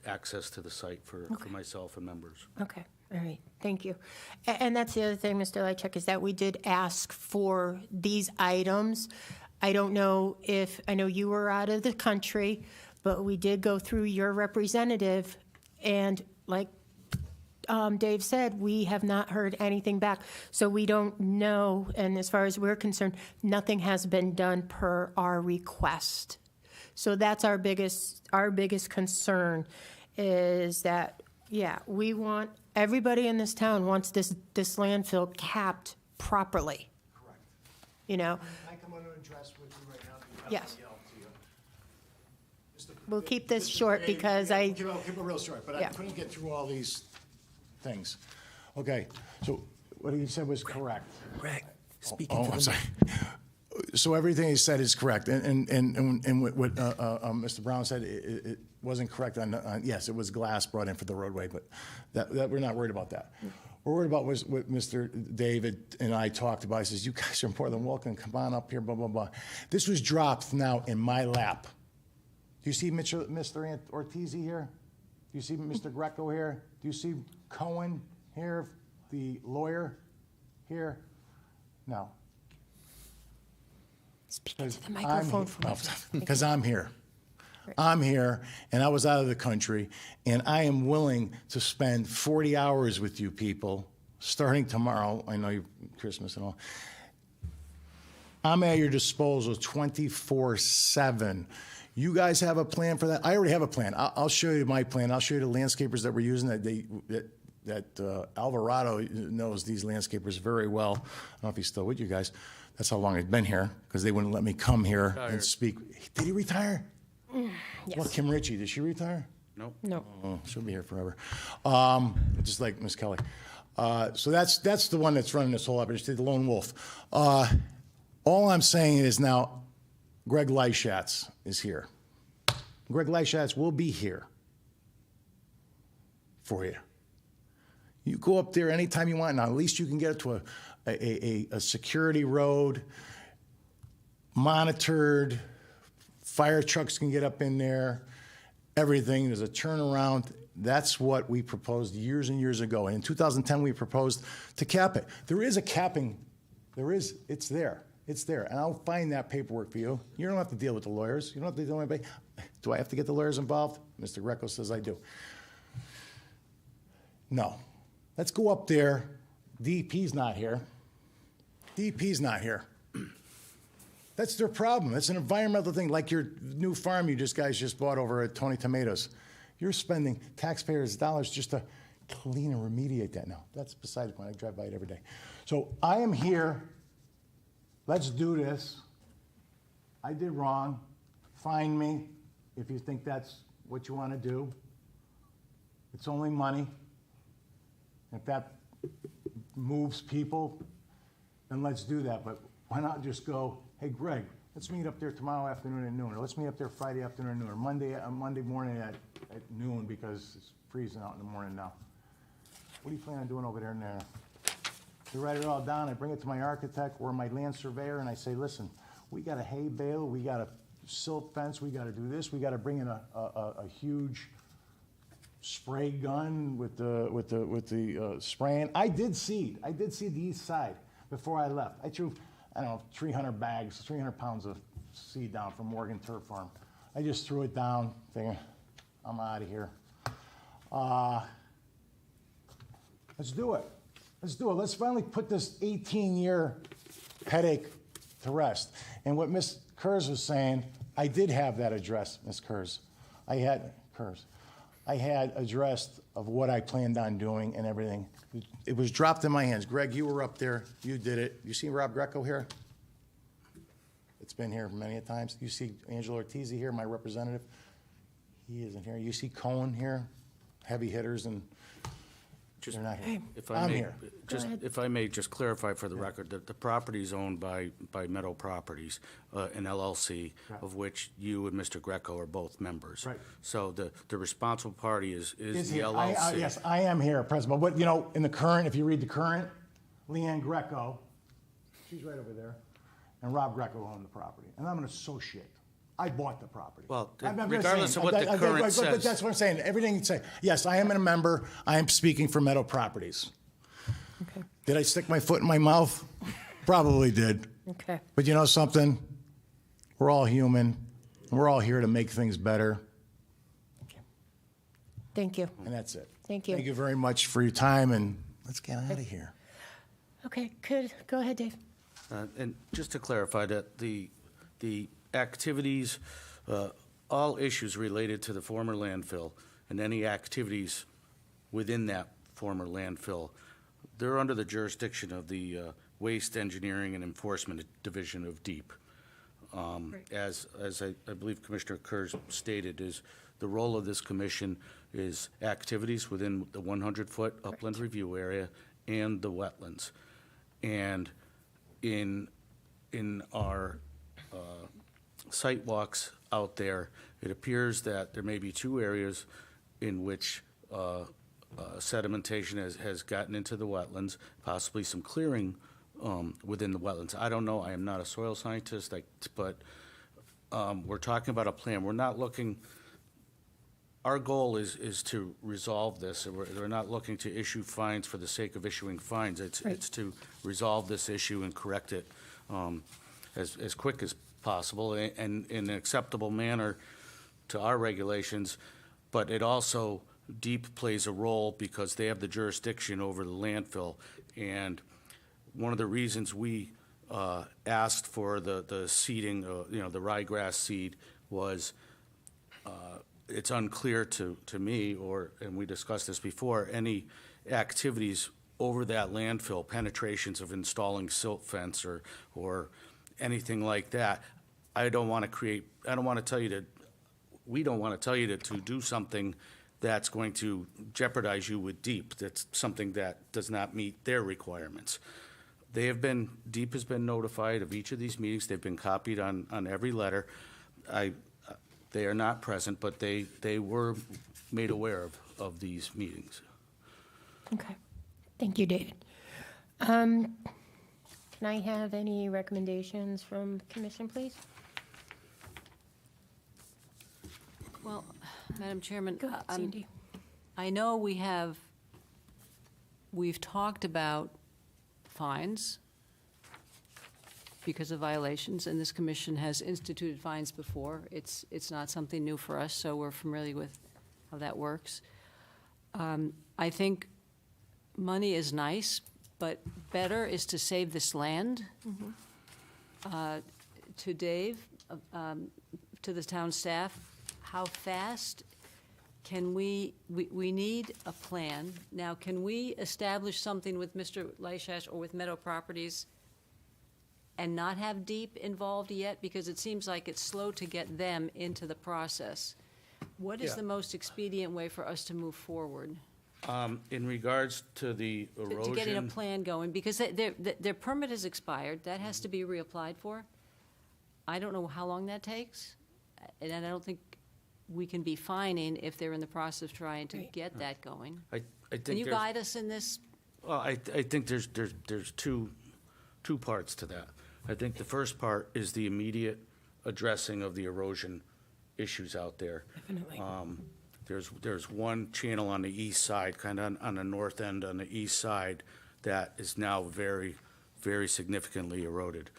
Speaker 5: access to the site for myself and members.
Speaker 1: Okay, all right, thank you. And that's the other thing, Mr. Lychak, is that we did ask for these items. I don't know if, I know you were out of the country, but we did go through your representative, and like Dave said, we have not heard anything back. So we don't know, and as far as we're concerned, nothing has been done per our request. So that's our biggest concern, is that, yeah, we want, everybody in this town wants this landfill capped properly.
Speaker 7: Correct.
Speaker 1: You know?
Speaker 7: Can I come on and address with you right now?
Speaker 1: Yes.
Speaker 7: Yell to you.
Speaker 1: We'll keep this short because
Speaker 7: Keep it real short, but I
Speaker 1: Yeah.
Speaker 7: couldn't get through all these things. Okay, so what he said was correct.
Speaker 9: Greg,
Speaker 7: I'm sorry. So everything he said is correct, and what Mr. Brown said, it wasn't correct on, yes, it was glass brought in for the roadway, but that we're not worried about that. We're worried about what Mr. David and I talked about. He says, you guys are more than welcome, come on up here, blah, blah, blah. This was dropped now in my lap. Do you see Mr. Ortiz here? Do you see Mr. Greco here? Do you see Cohen here, the lawyer here? No.
Speaker 1: speak into the microphone for me.
Speaker 7: Because I'm here. I'm here, and I was out of the country, and I am willing to spend 40 hours with you people starting tomorrow, I know you, Christmas and all, I'm at your disposal 24/7. You guys have a plan for that? I already have a plan. I'll show you my plan. I'll show you the landscapers that we're using that Alvarado knows these landscapers very well. I don't know if he's still with you guys. That's how long I've been here, because they wouldn't let me come here and
Speaker 5: Retired.
Speaker 7: speak. Did he retire?
Speaker 1: Yes.
Speaker 7: Well, Kim Ritchie, did she retire?
Speaker 5: Nope.
Speaker 1: No.
Speaker 7: Oh, she'll be here forever. Just like Miss Kelly. So that's the one that's running this whole operation, the lone wolf. All I'm saying is now, Greg Lyschatz is here. Greg Lyschatz will be here for you. You go up there anytime you want. Now, at least you can get it to a security road, monitored. Fire trucks can get up in there. Everything. There's a turnaround. That's what we proposed years and years ago. And in 2010, we proposed to cap it. There is a capping. It's there. It's there. And I'll find that paperwork for you. You don't have to deal with the lawyers. You don't have to deal with anybody. Do I have to get the lawyers involved? Mr. Greco says I do. No. Let's go up there. DEP's not here. DEP's not here. That's their problem. That's an environmental thing, like your new farm you guys just bought over at Tony Tomatoes. You're spending taxpayers' dollars just to clean and remediate that. Now, that's beside the point. I drive by it every day. So I am here. Let's do this. I did wrong. Find me if you think that's what you want to do. It's only money. If that moves people, then let's do that. But why not just go, hey, Greg, let's meet up there tomorrow afternoon at noon, or let's meet up there Friday afternoon at noon, or Monday morning at noon, because it's freezing out in the morning now. What do you plan on doing over there and there? We write it all down, I bring it to my architect or my land surveyor, and I say, listen, we got a hay bale, we got a silt fence, we got to do this, we got to bring in a huge spray gun with the spraying. I did seed the east side before I left. I threw, 300 pounds of seed down from Morgan Turf Farm. I just threw it down, thinking, I'm out of here. Let's do it. Let's do it. Let's finally put this 18-year headache to rest. And what Ms. Kurz was saying, I did have that address, Ms. Kurz. I had addressed of what I planned on doing and everything. It was dropped in my hands. Greg, you were up there. You did it. You see Rob Greco here? It's been here many a times. You see Angelo Ortiz here, my representative. He isn't here. You see Cohen here, heavy hitters, and they're not here.
Speaker 5: If I
Speaker 7: I'm
Speaker 5: may,
Speaker 7: here.
Speaker 5: if I may just clarify for the record, that the property is owned by Meadow Properties, an LLC, of which you and Mr. Greco are both members.
Speaker 7: Right.
Speaker 5: So the responsible party is the
Speaker 7: here.
Speaker 5: LLC.
Speaker 7: Yes, I am here, President. But, in the current, if you read the current, Leanne Greco, she's right over there, and Rob Greco own the property. And I'm an associate. I bought the property.
Speaker 5: Well,
Speaker 7: I'm just
Speaker 5: regardless
Speaker 7: saying,
Speaker 5: of what the current
Speaker 7: but
Speaker 5: says.
Speaker 7: that's what I'm saying. Everything you say. Yes, I am a member. I am speaking for Meadow Properties.
Speaker 1: Okay.
Speaker 7: Did I stick my foot in my mouth? Probably did.
Speaker 1: Okay.
Speaker 7: But you know something? We're all human. We're all here to make things better.
Speaker 1: Thank you.
Speaker 7: And that's it.
Speaker 1: Thank you.
Speaker 7: Thank you very much for your time, and let's get out of here.
Speaker 1: Okay, good. Go ahead, Dave.
Speaker 5: And just to clarify that the activities, all issues related to the former landfill and any activities within that former landfill, they're under the jurisdiction of the Waste Engineering and Enforcement Division of DEEP. As I believe Commissioner Kurz stated, is the role of this commission is activities within the 100-foot upland review area and the wetlands. And in our site walks out there, it appears that there may be two areas in which sedimentation has gotten into the wetlands, possibly some clearing within the wetlands. I don't know, I am not a soil scientist, but we're talking about a plan. We're not looking, our goal is to resolve this. We're not looking to issue fines for the sake of issuing fines. It's to resolve this issue and correct it as quick as possible and in an acceptable manner to our regulations, but it also DEEP plays a role because they have the jurisdiction over the landfill. And one of the reasons we asked for the seeding, the ryegrass seed, was it's unclear to me, and we discussed this before, any activities over that landfill, penetrations of installing silt fence or anything like that. We don't want to tell you to do something that's going to jeopardize you with DEEP. That's something that does not meet their requirements. DEEP has been notified of each of these meetings. They've been copied on every letter. They are not present, but they were made aware of these meetings.
Speaker 1: Okay. Thank you, David. Can I have any recommendations from commission, please?
Speaker 4: Well, Madam Chairman,
Speaker 1: Go ahead, Cindy.
Speaker 4: I know we've talked about fines because of violations, and this commission has instituted fines before. It's not something new for us, so we're familiar with how that works. I think money is nice, but better is to save this land. To Dave, to the town staff, how fast can we need a plan. Now, can we establish something with Mr. Leishash or with Meadow Properties and not have DEEP involved yet? Because it seems like it's slow to get them into the process. What is
Speaker 5: Yeah.
Speaker 4: the most expedient way for us to move forward?
Speaker 5: In regards to the erosion.
Speaker 4: To getting a plan going, because their permit has expired, that has to be reapplied for. I don't know how long that takes, and I don't think we can be fining if they're in the process of trying to get that going.
Speaker 5: I think
Speaker 4: Can you
Speaker 5: there's-
Speaker 4: guide us in this?
Speaker 5: Well, I think there's two parts to that. I think the first part is the immediate addressing of the erosion issues out there.
Speaker 1: Definitely.
Speaker 5: There's one channel on the east side, kind of on the north end on the east side, that is now very, very significantly eroded.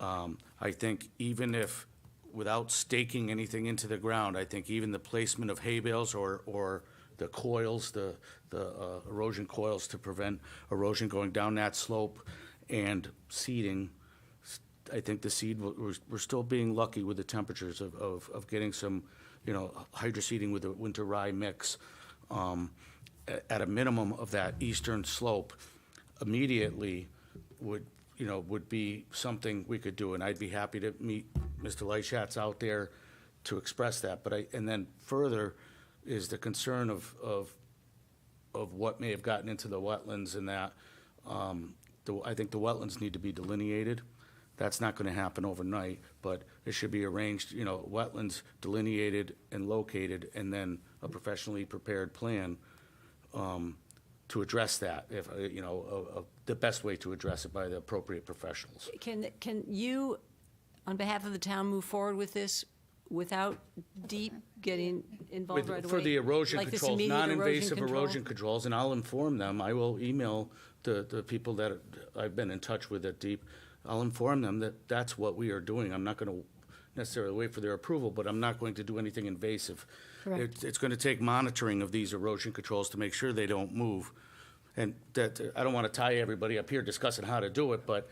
Speaker 5: I think even if, without staking anything into the ground, I think even the placement of hay bales or the coils, the erosion coils to prevent erosion going down that slope, and seeding, I think the seed, we're still being lucky with the temperatures of getting some, hydroseeding with the winter rye mix. At a minimum of that eastern slope, immediately would be something we could do, and I'd be happy to meet Mr. Leishatz out there to express that. And then further is the concern of what may have gotten into the wetlands, and that I think the wetlands need to be delineated. That's not going to happen overnight, but it should be arranged, wetlands delineated and located, and then a professionally prepared plan to address that, if, the best way to address it by the appropriate professionals.
Speaker 4: Can you, on behalf of the town, move forward with this without DEEP getting involved right away?
Speaker 5: For the erosion
Speaker 4: Like this
Speaker 5: controls,
Speaker 4: immediate
Speaker 5: non-invasive
Speaker 4: control?
Speaker 5: erosion controls, and I'll inform them, I will email the people that I've been in touch with at DEEP, I'll inform them that that's what we are doing. I'm not going to necessarily wait for their approval, but I'm not going to do anything invasive.
Speaker 1: Correct.
Speaker 5: It's going to take monitoring of these erosion controls to make sure they don't move. And that, I don't want to tie everybody up here discussing how to do it, but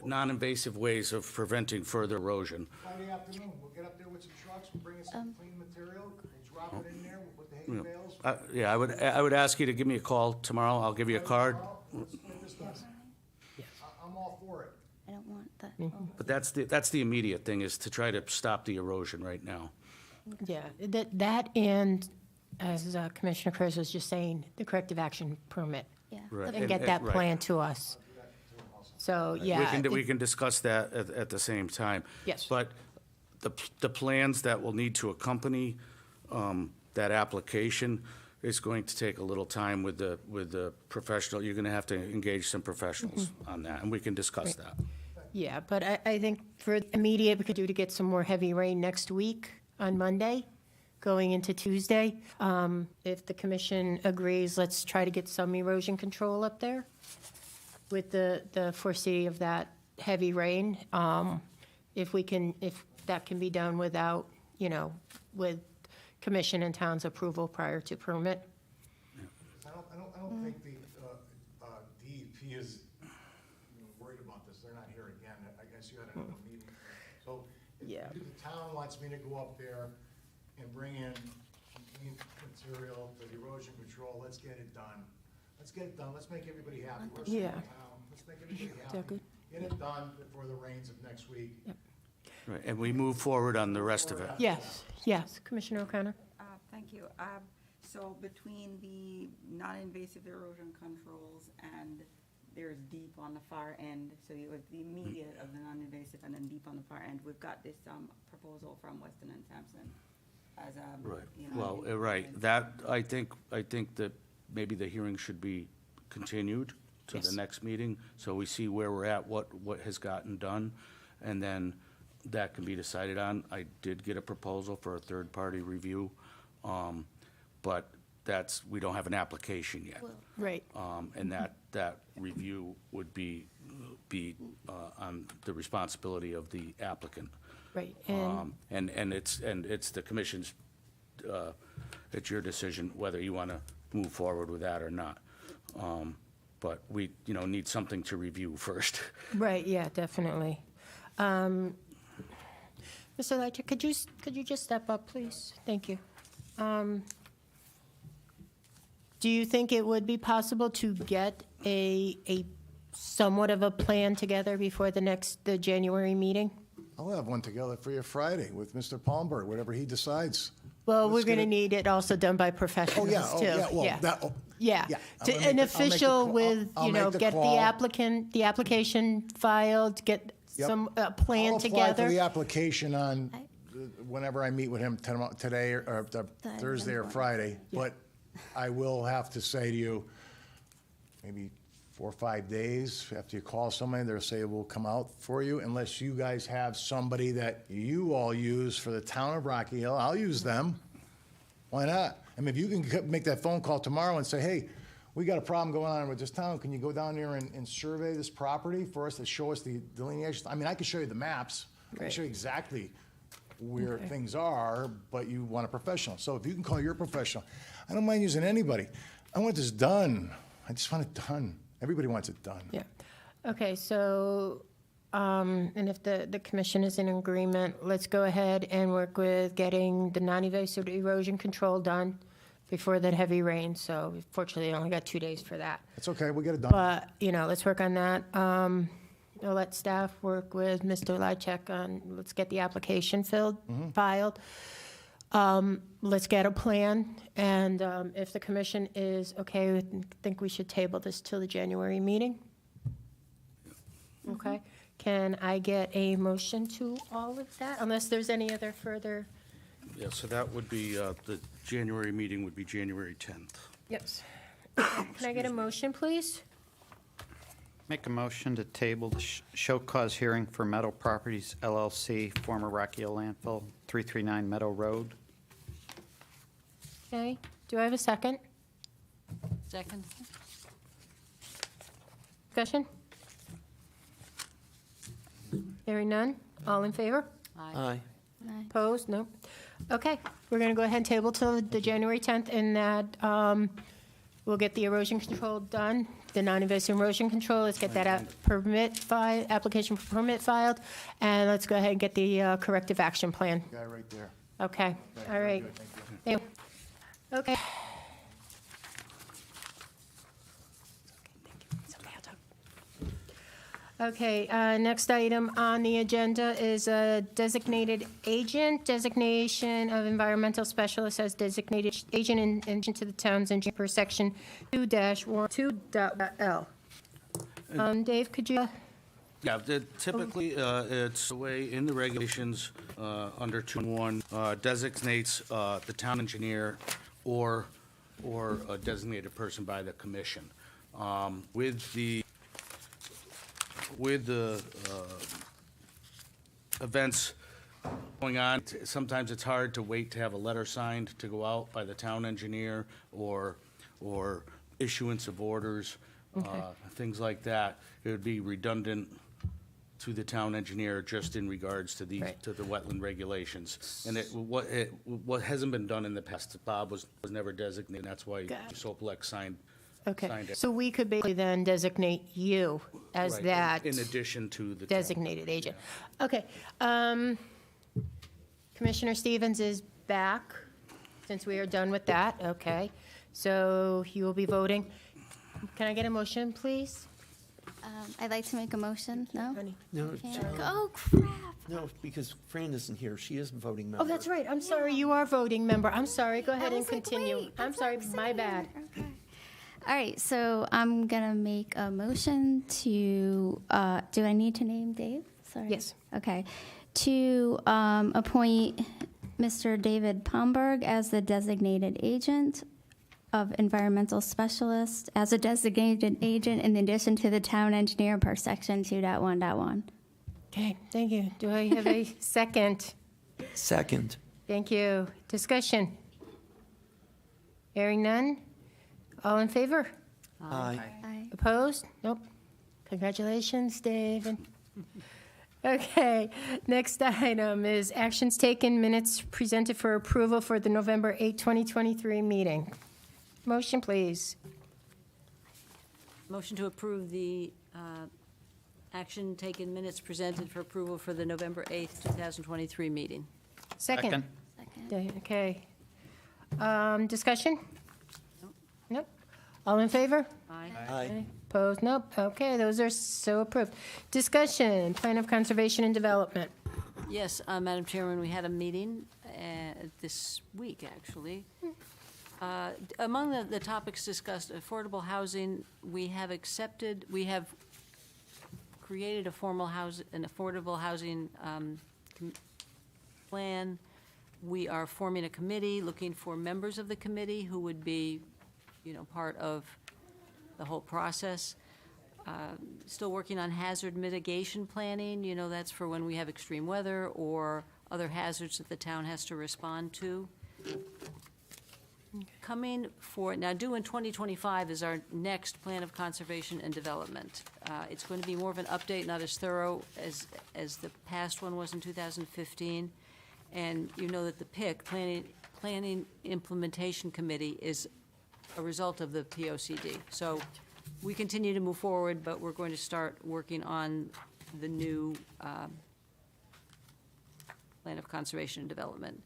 Speaker 5: non-invasive ways of preventing further erosion.
Speaker 7: Friday afternoon, we'll get up there with some trucks, we'll bring in some clean material, we'll drop it in there, we'll put the hay bales.
Speaker 5: Yeah, I would ask you to give me a call tomorrow. I'll give you a card.
Speaker 7: Let's get this done. I'm all for it.
Speaker 10: I don't want that.
Speaker 5: But that's the immediate thing, is to try to stop the erosion right now.
Speaker 1: Yeah, that and, as Commissioner Curtis was just saying, the corrective action permit,
Speaker 10: Yeah.
Speaker 5: Right.
Speaker 1: and get that
Speaker 5: right.
Speaker 1: plan to us. So, yeah.
Speaker 5: We can discuss that at the same time.
Speaker 1: Yes.
Speaker 5: But the plans that will need to accompany that application is going to take a little time with the professional. You're going to have to engage some professionals on that, and we can discuss that.
Speaker 1: Yeah, but I think for immediate, we could do to get some more heavy rain next week on Monday, going into Tuesday. If the commission agrees, let's try to get some erosion control up there with the foresee of that heavy rain. If that can be done without, with commission and town's approval prior to permit,
Speaker 7: don't think the DEP is worried about this. They're not here again. I guess you had another meeting. So if
Speaker 1: Yeah.
Speaker 7: the town wants me to go up there and bring in clean material for the erosion control, let's get it done. Let's get it done. Let's make everybody happy. We're a small
Speaker 1: Yeah.
Speaker 7: town. Let's make everybody
Speaker 1: that
Speaker 7: happy.
Speaker 1: good?
Speaker 7: Get it done before the rains of next week.
Speaker 5: Right, and we move forward on the rest of it.
Speaker 1: Yes, yes. Commissioner O'Connor?
Speaker 11: Thank you. So between the non-invasive erosion controls and there's deep on the far end, so you have the immediate of the non-invasive and then deep on the far end, we've got this proposal from Weston and Sampson as a,
Speaker 5: Right,
Speaker 11: you know.
Speaker 5: well, right, that, I think that maybe the hearing should be continued to the
Speaker 1: Yes.
Speaker 5: next meeting, so we see where we're at, what has gotten done, and then that can be decided on. I did get a proposal for a third-party review, but we don't have an application yet.
Speaker 1: Right.
Speaker 5: And that review would be on the responsibility of the applicant.
Speaker 1: Right, and,
Speaker 5: And it's the commission's, it's your decision whether you want to move forward with that or not. But we, need something to review first.
Speaker 1: right, yeah, definitely. Mr. Leitcher, could you just step up, please? Thank you. Do you think it would be possible to get a somewhat of a plan together before the January meeting?
Speaker 7: I'll have one together for you Friday with Mr. Palmberg, whatever he decides.
Speaker 1: Well, we're
Speaker 7: Let's
Speaker 1: going
Speaker 7: get
Speaker 1: to
Speaker 7: it-
Speaker 1: need it also done by professionals, too.
Speaker 7: well, that,
Speaker 1: Yeah,
Speaker 7: yeah,
Speaker 1: To-
Speaker 7: I'll make
Speaker 1: an
Speaker 7: the-
Speaker 1: official
Speaker 7: I'll
Speaker 1: with,
Speaker 7: make the
Speaker 1: get
Speaker 7: call.
Speaker 1: the application filed, get
Speaker 7: Yep.
Speaker 1: some plan
Speaker 7: I'll apply
Speaker 1: together.
Speaker 7: for the application on, whenever I meet with him today, or Thursday or Friday. But I will have to say to you, maybe 4 or 5 days after you call somebody, they'll say we'll come out for you, unless you guys have somebody that you all use for the town of Rocky Hill. I'll use them. Why not? I mean, if you can make that phone call tomorrow and say, hey, we got a problem going on with this town, can you go down there and survey this property for us to show us the delineations? I mean, I can show you the maps. I can
Speaker 1: Right.
Speaker 7: show you exactly where things are, but you want a professional. So if you can call your professional, I don't mind using anybody. I want this done. I just want it done. Everybody wants it done.
Speaker 1: Yeah. Okay, so, and if the commission is in agreement, let's go ahead and work with getting the non-invasive erosion control done before that heavy rain. So fortunately, I only got 2 days for that.
Speaker 7: It's okay, we'll get it done.
Speaker 1: But, let's work on that. I'll let staff work with Mr. Lychek on, let's get the application filed. Let's get a plan, and if the commission is okay, I think we should table this till the January meeting. Okay? Can I get a motion to all of that, unless there's any other further?
Speaker 5: Yeah, so that would be, the January meeting would be January 10th.
Speaker 1: Yes. Can I get a motion, please?
Speaker 12: Make a motion to table the show cause hearing for Meadow Properties LLC, former Rocky Hill landfill, 339 Meadow Road.
Speaker 1: Okay, do I have a second?
Speaker 4: Second?
Speaker 1: Discussion? Hearing none, all in favor?
Speaker 9: Aye.
Speaker 1: Opposed? No. Okay, we're going to go ahead and table till the January 10th, and that we'll get the erosion control done, the non-invasive erosion control. Let's get that application for permit filed, and let's go ahead and get the corrective action plan.
Speaker 7: Guy right there.
Speaker 1: Okay, all
Speaker 7: Very
Speaker 1: right.
Speaker 7: good, thank you.
Speaker 1: Okay. Okay, next item on the agenda is a designated agent, designation of environmental specialist as designated agent in to the town's engineer per section 2-12.L. Dave, could you?
Speaker 5: Yeah, typically, it's the way in the regulations, under 2-1, designates the town engineer or a designated person by the commission. With the events going on, sometimes it's hard to wait to have a letter signed to go out by the town engineer or issuance of orders, things like that. It would be redundant to the town engineer just in regards to the,
Speaker 1: Right.
Speaker 5: to the wetland regulations. And what hasn't been done in the past, Bob was never designated, and that's why
Speaker 1: Got it.
Speaker 5: Sopelec signed
Speaker 1: Okay,
Speaker 5: signed it.
Speaker 1: so we could basically then designate you as
Speaker 5: Right,
Speaker 1: that
Speaker 5: in addition to the town.
Speaker 1: designated agent. Okay. Commissioner Stevens is back, since we are done with that, okay. So you will be voting. Can I get a motion, please?
Speaker 10: I'd like to make a motion. No?
Speaker 9: No,
Speaker 10: Can't. Oh, crap.
Speaker 9: no, because Fran isn't here. She is a voting member.
Speaker 1: Oh, that's right, I'm sorry, you are voting member. I'm sorry, go ahead
Speaker 10: I
Speaker 1: and
Speaker 10: was like,
Speaker 1: continue.
Speaker 10: wait,
Speaker 1: I'm
Speaker 10: that's
Speaker 1: sorry,
Speaker 10: what I'm
Speaker 1: my
Speaker 10: saying.
Speaker 1: bad.
Speaker 10: Okay. All right, so I'm gonna make a motion to, do I need to name Dave? Sorry.
Speaker 1: Yes.
Speaker 10: Okay. To appoint Mr. David Pomberg as the designated agent of environmental specialist, as a designated agent in addition to the town engineer per section 2.1.1.
Speaker 1: Okay, thank you. Do I have a second?
Speaker 9: Second.
Speaker 1: Thank you. Discussion? Hearing none? All in favor?
Speaker 9: Aye.
Speaker 10: Aye.
Speaker 1: Opposed? Nope. Congratulations, David. Okay, next item is actions taken, minutes presented for approval for the November 8, 2023 meeting. Motion, please.
Speaker 4: Motion to approve the action taken minutes presented for approval for the November 8th, 2023 meeting.
Speaker 1: Second.
Speaker 10: Second.
Speaker 1: Okay. Discussion? Nope. All in favor?
Speaker 4: Aye.
Speaker 9: Aye.
Speaker 1: Opposed? Nope. Okay, those are so approved. Discussion, plan of conservation and development.
Speaker 4: Yes, Madam Chairman, we had a meeting this week, actually. Among the topics discussed, affordable housing, we have created an affordable housing plan. We are forming a committee, looking for members of the committee who would be, part of the whole process. Still working on hazard mitigation planning, that's for when we have extreme weather or other hazards that the town has to respond to. Due in 2025 is our next plan of conservation and development. It's going to be more of an update, not as thorough as the past one was in 2015. And you know that the PIC, Planning Implementation Committee, is a result of the POCD. So we continue to move forward, but we're going to start working on the new plan of conservation and development.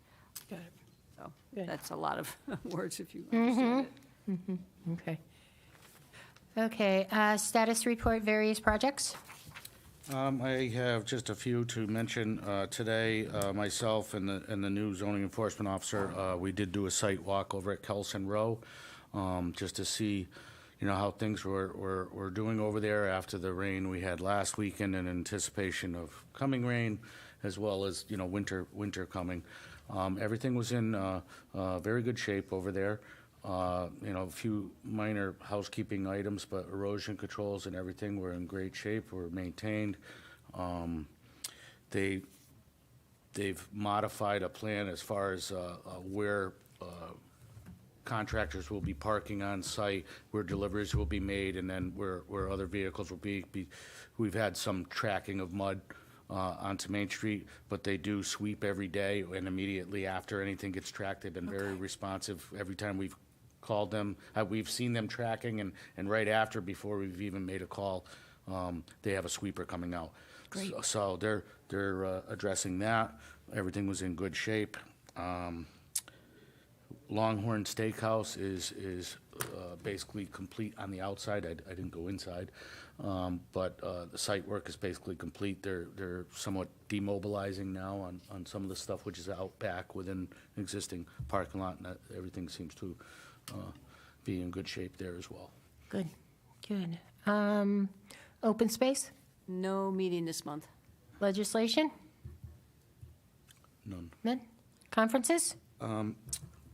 Speaker 1: Got it.
Speaker 4: So
Speaker 1: Good.
Speaker 4: that's a lot of words if you understand it.
Speaker 1: Okay. Okay, status report, various projects.
Speaker 5: I have just a few to mention. Today, myself and the new zoning enforcement officer, we did do a site walk over at Kelson Row, just to see, how things were doing over there after the rain we had last weekend in anticipation of coming rain, as well as, winter coming. Everything was in very good shape over there. A few minor housekeeping items, but erosion controls and everything were in great shape, were maintained. They've modified a plan as far as where contractors will be parking on site, where deliveries will be made, and then where other vehicles will be. We've had some tracking of mud onto Main Street, but they do sweep every day, and immediately after anything gets tracked, they've been very responsive. Every time we've called them, we've seen them tracking, and right after, before we've even made a call, they have a sweeper coming out.
Speaker 1: Great.
Speaker 5: So they're addressing that. Everything was in good shape. Longhorn Steakhouse is basically complete on the outside. I didn't go inside, but the site work is basically complete. They're somewhat demobilizing now on some of the stuff which is out back within an existing parking lot, and everything seems to be in good shape there as well.
Speaker 1: Good, good. Open space,
Speaker 4: No meeting this month.
Speaker 1: legislation,
Speaker 5: None.
Speaker 1: none? Conferences?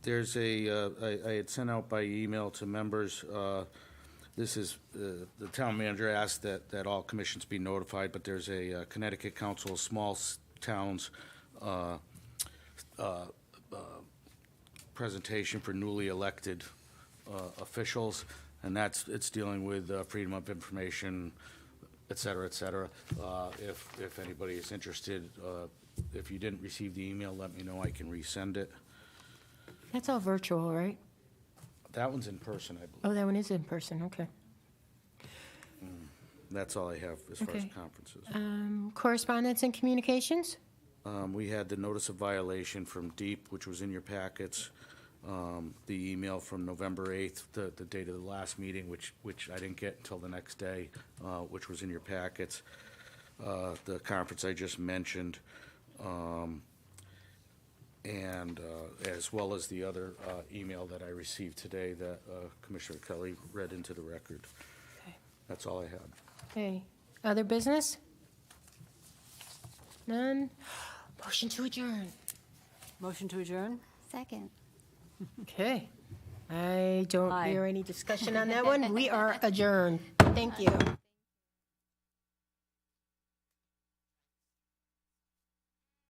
Speaker 5: There's I had sent out by email to members, this is, the town manager asked that all commissions be notified, but there's a Connecticut Council of Small Towns presentation for newly elected officials, and it's dealing with freedom of information, et cetera, et cetera. If anybody is interested, if you didn't receive the email, let me know, I can resend it.
Speaker 1: That's all virtual, right?
Speaker 5: That one's in person, I believe.
Speaker 1: Oh, that one is in person, okay.
Speaker 5: That's all I have as far as
Speaker 1: Okay.
Speaker 5: conferences.
Speaker 1: Correspondence and communications?
Speaker 5: We had the notice of violation from Deep, which was in your packets. The email from November 8th, the date of the last meeting, which I didn't get until the next day, which was in your packets. The conference I just mentioned, and as well as the other email that I received today that Commissioner Kelly read into the record.
Speaker 1: Okay.
Speaker 5: That's all I had.
Speaker 1: Okay. Other business? None? Motion to adjourn.
Speaker 4: Motion to adjourn?
Speaker 10: Second.
Speaker 1: Okay. I don't
Speaker 4: Aye.
Speaker 1: hear any discussion on that one. We are adjourned. Thank you.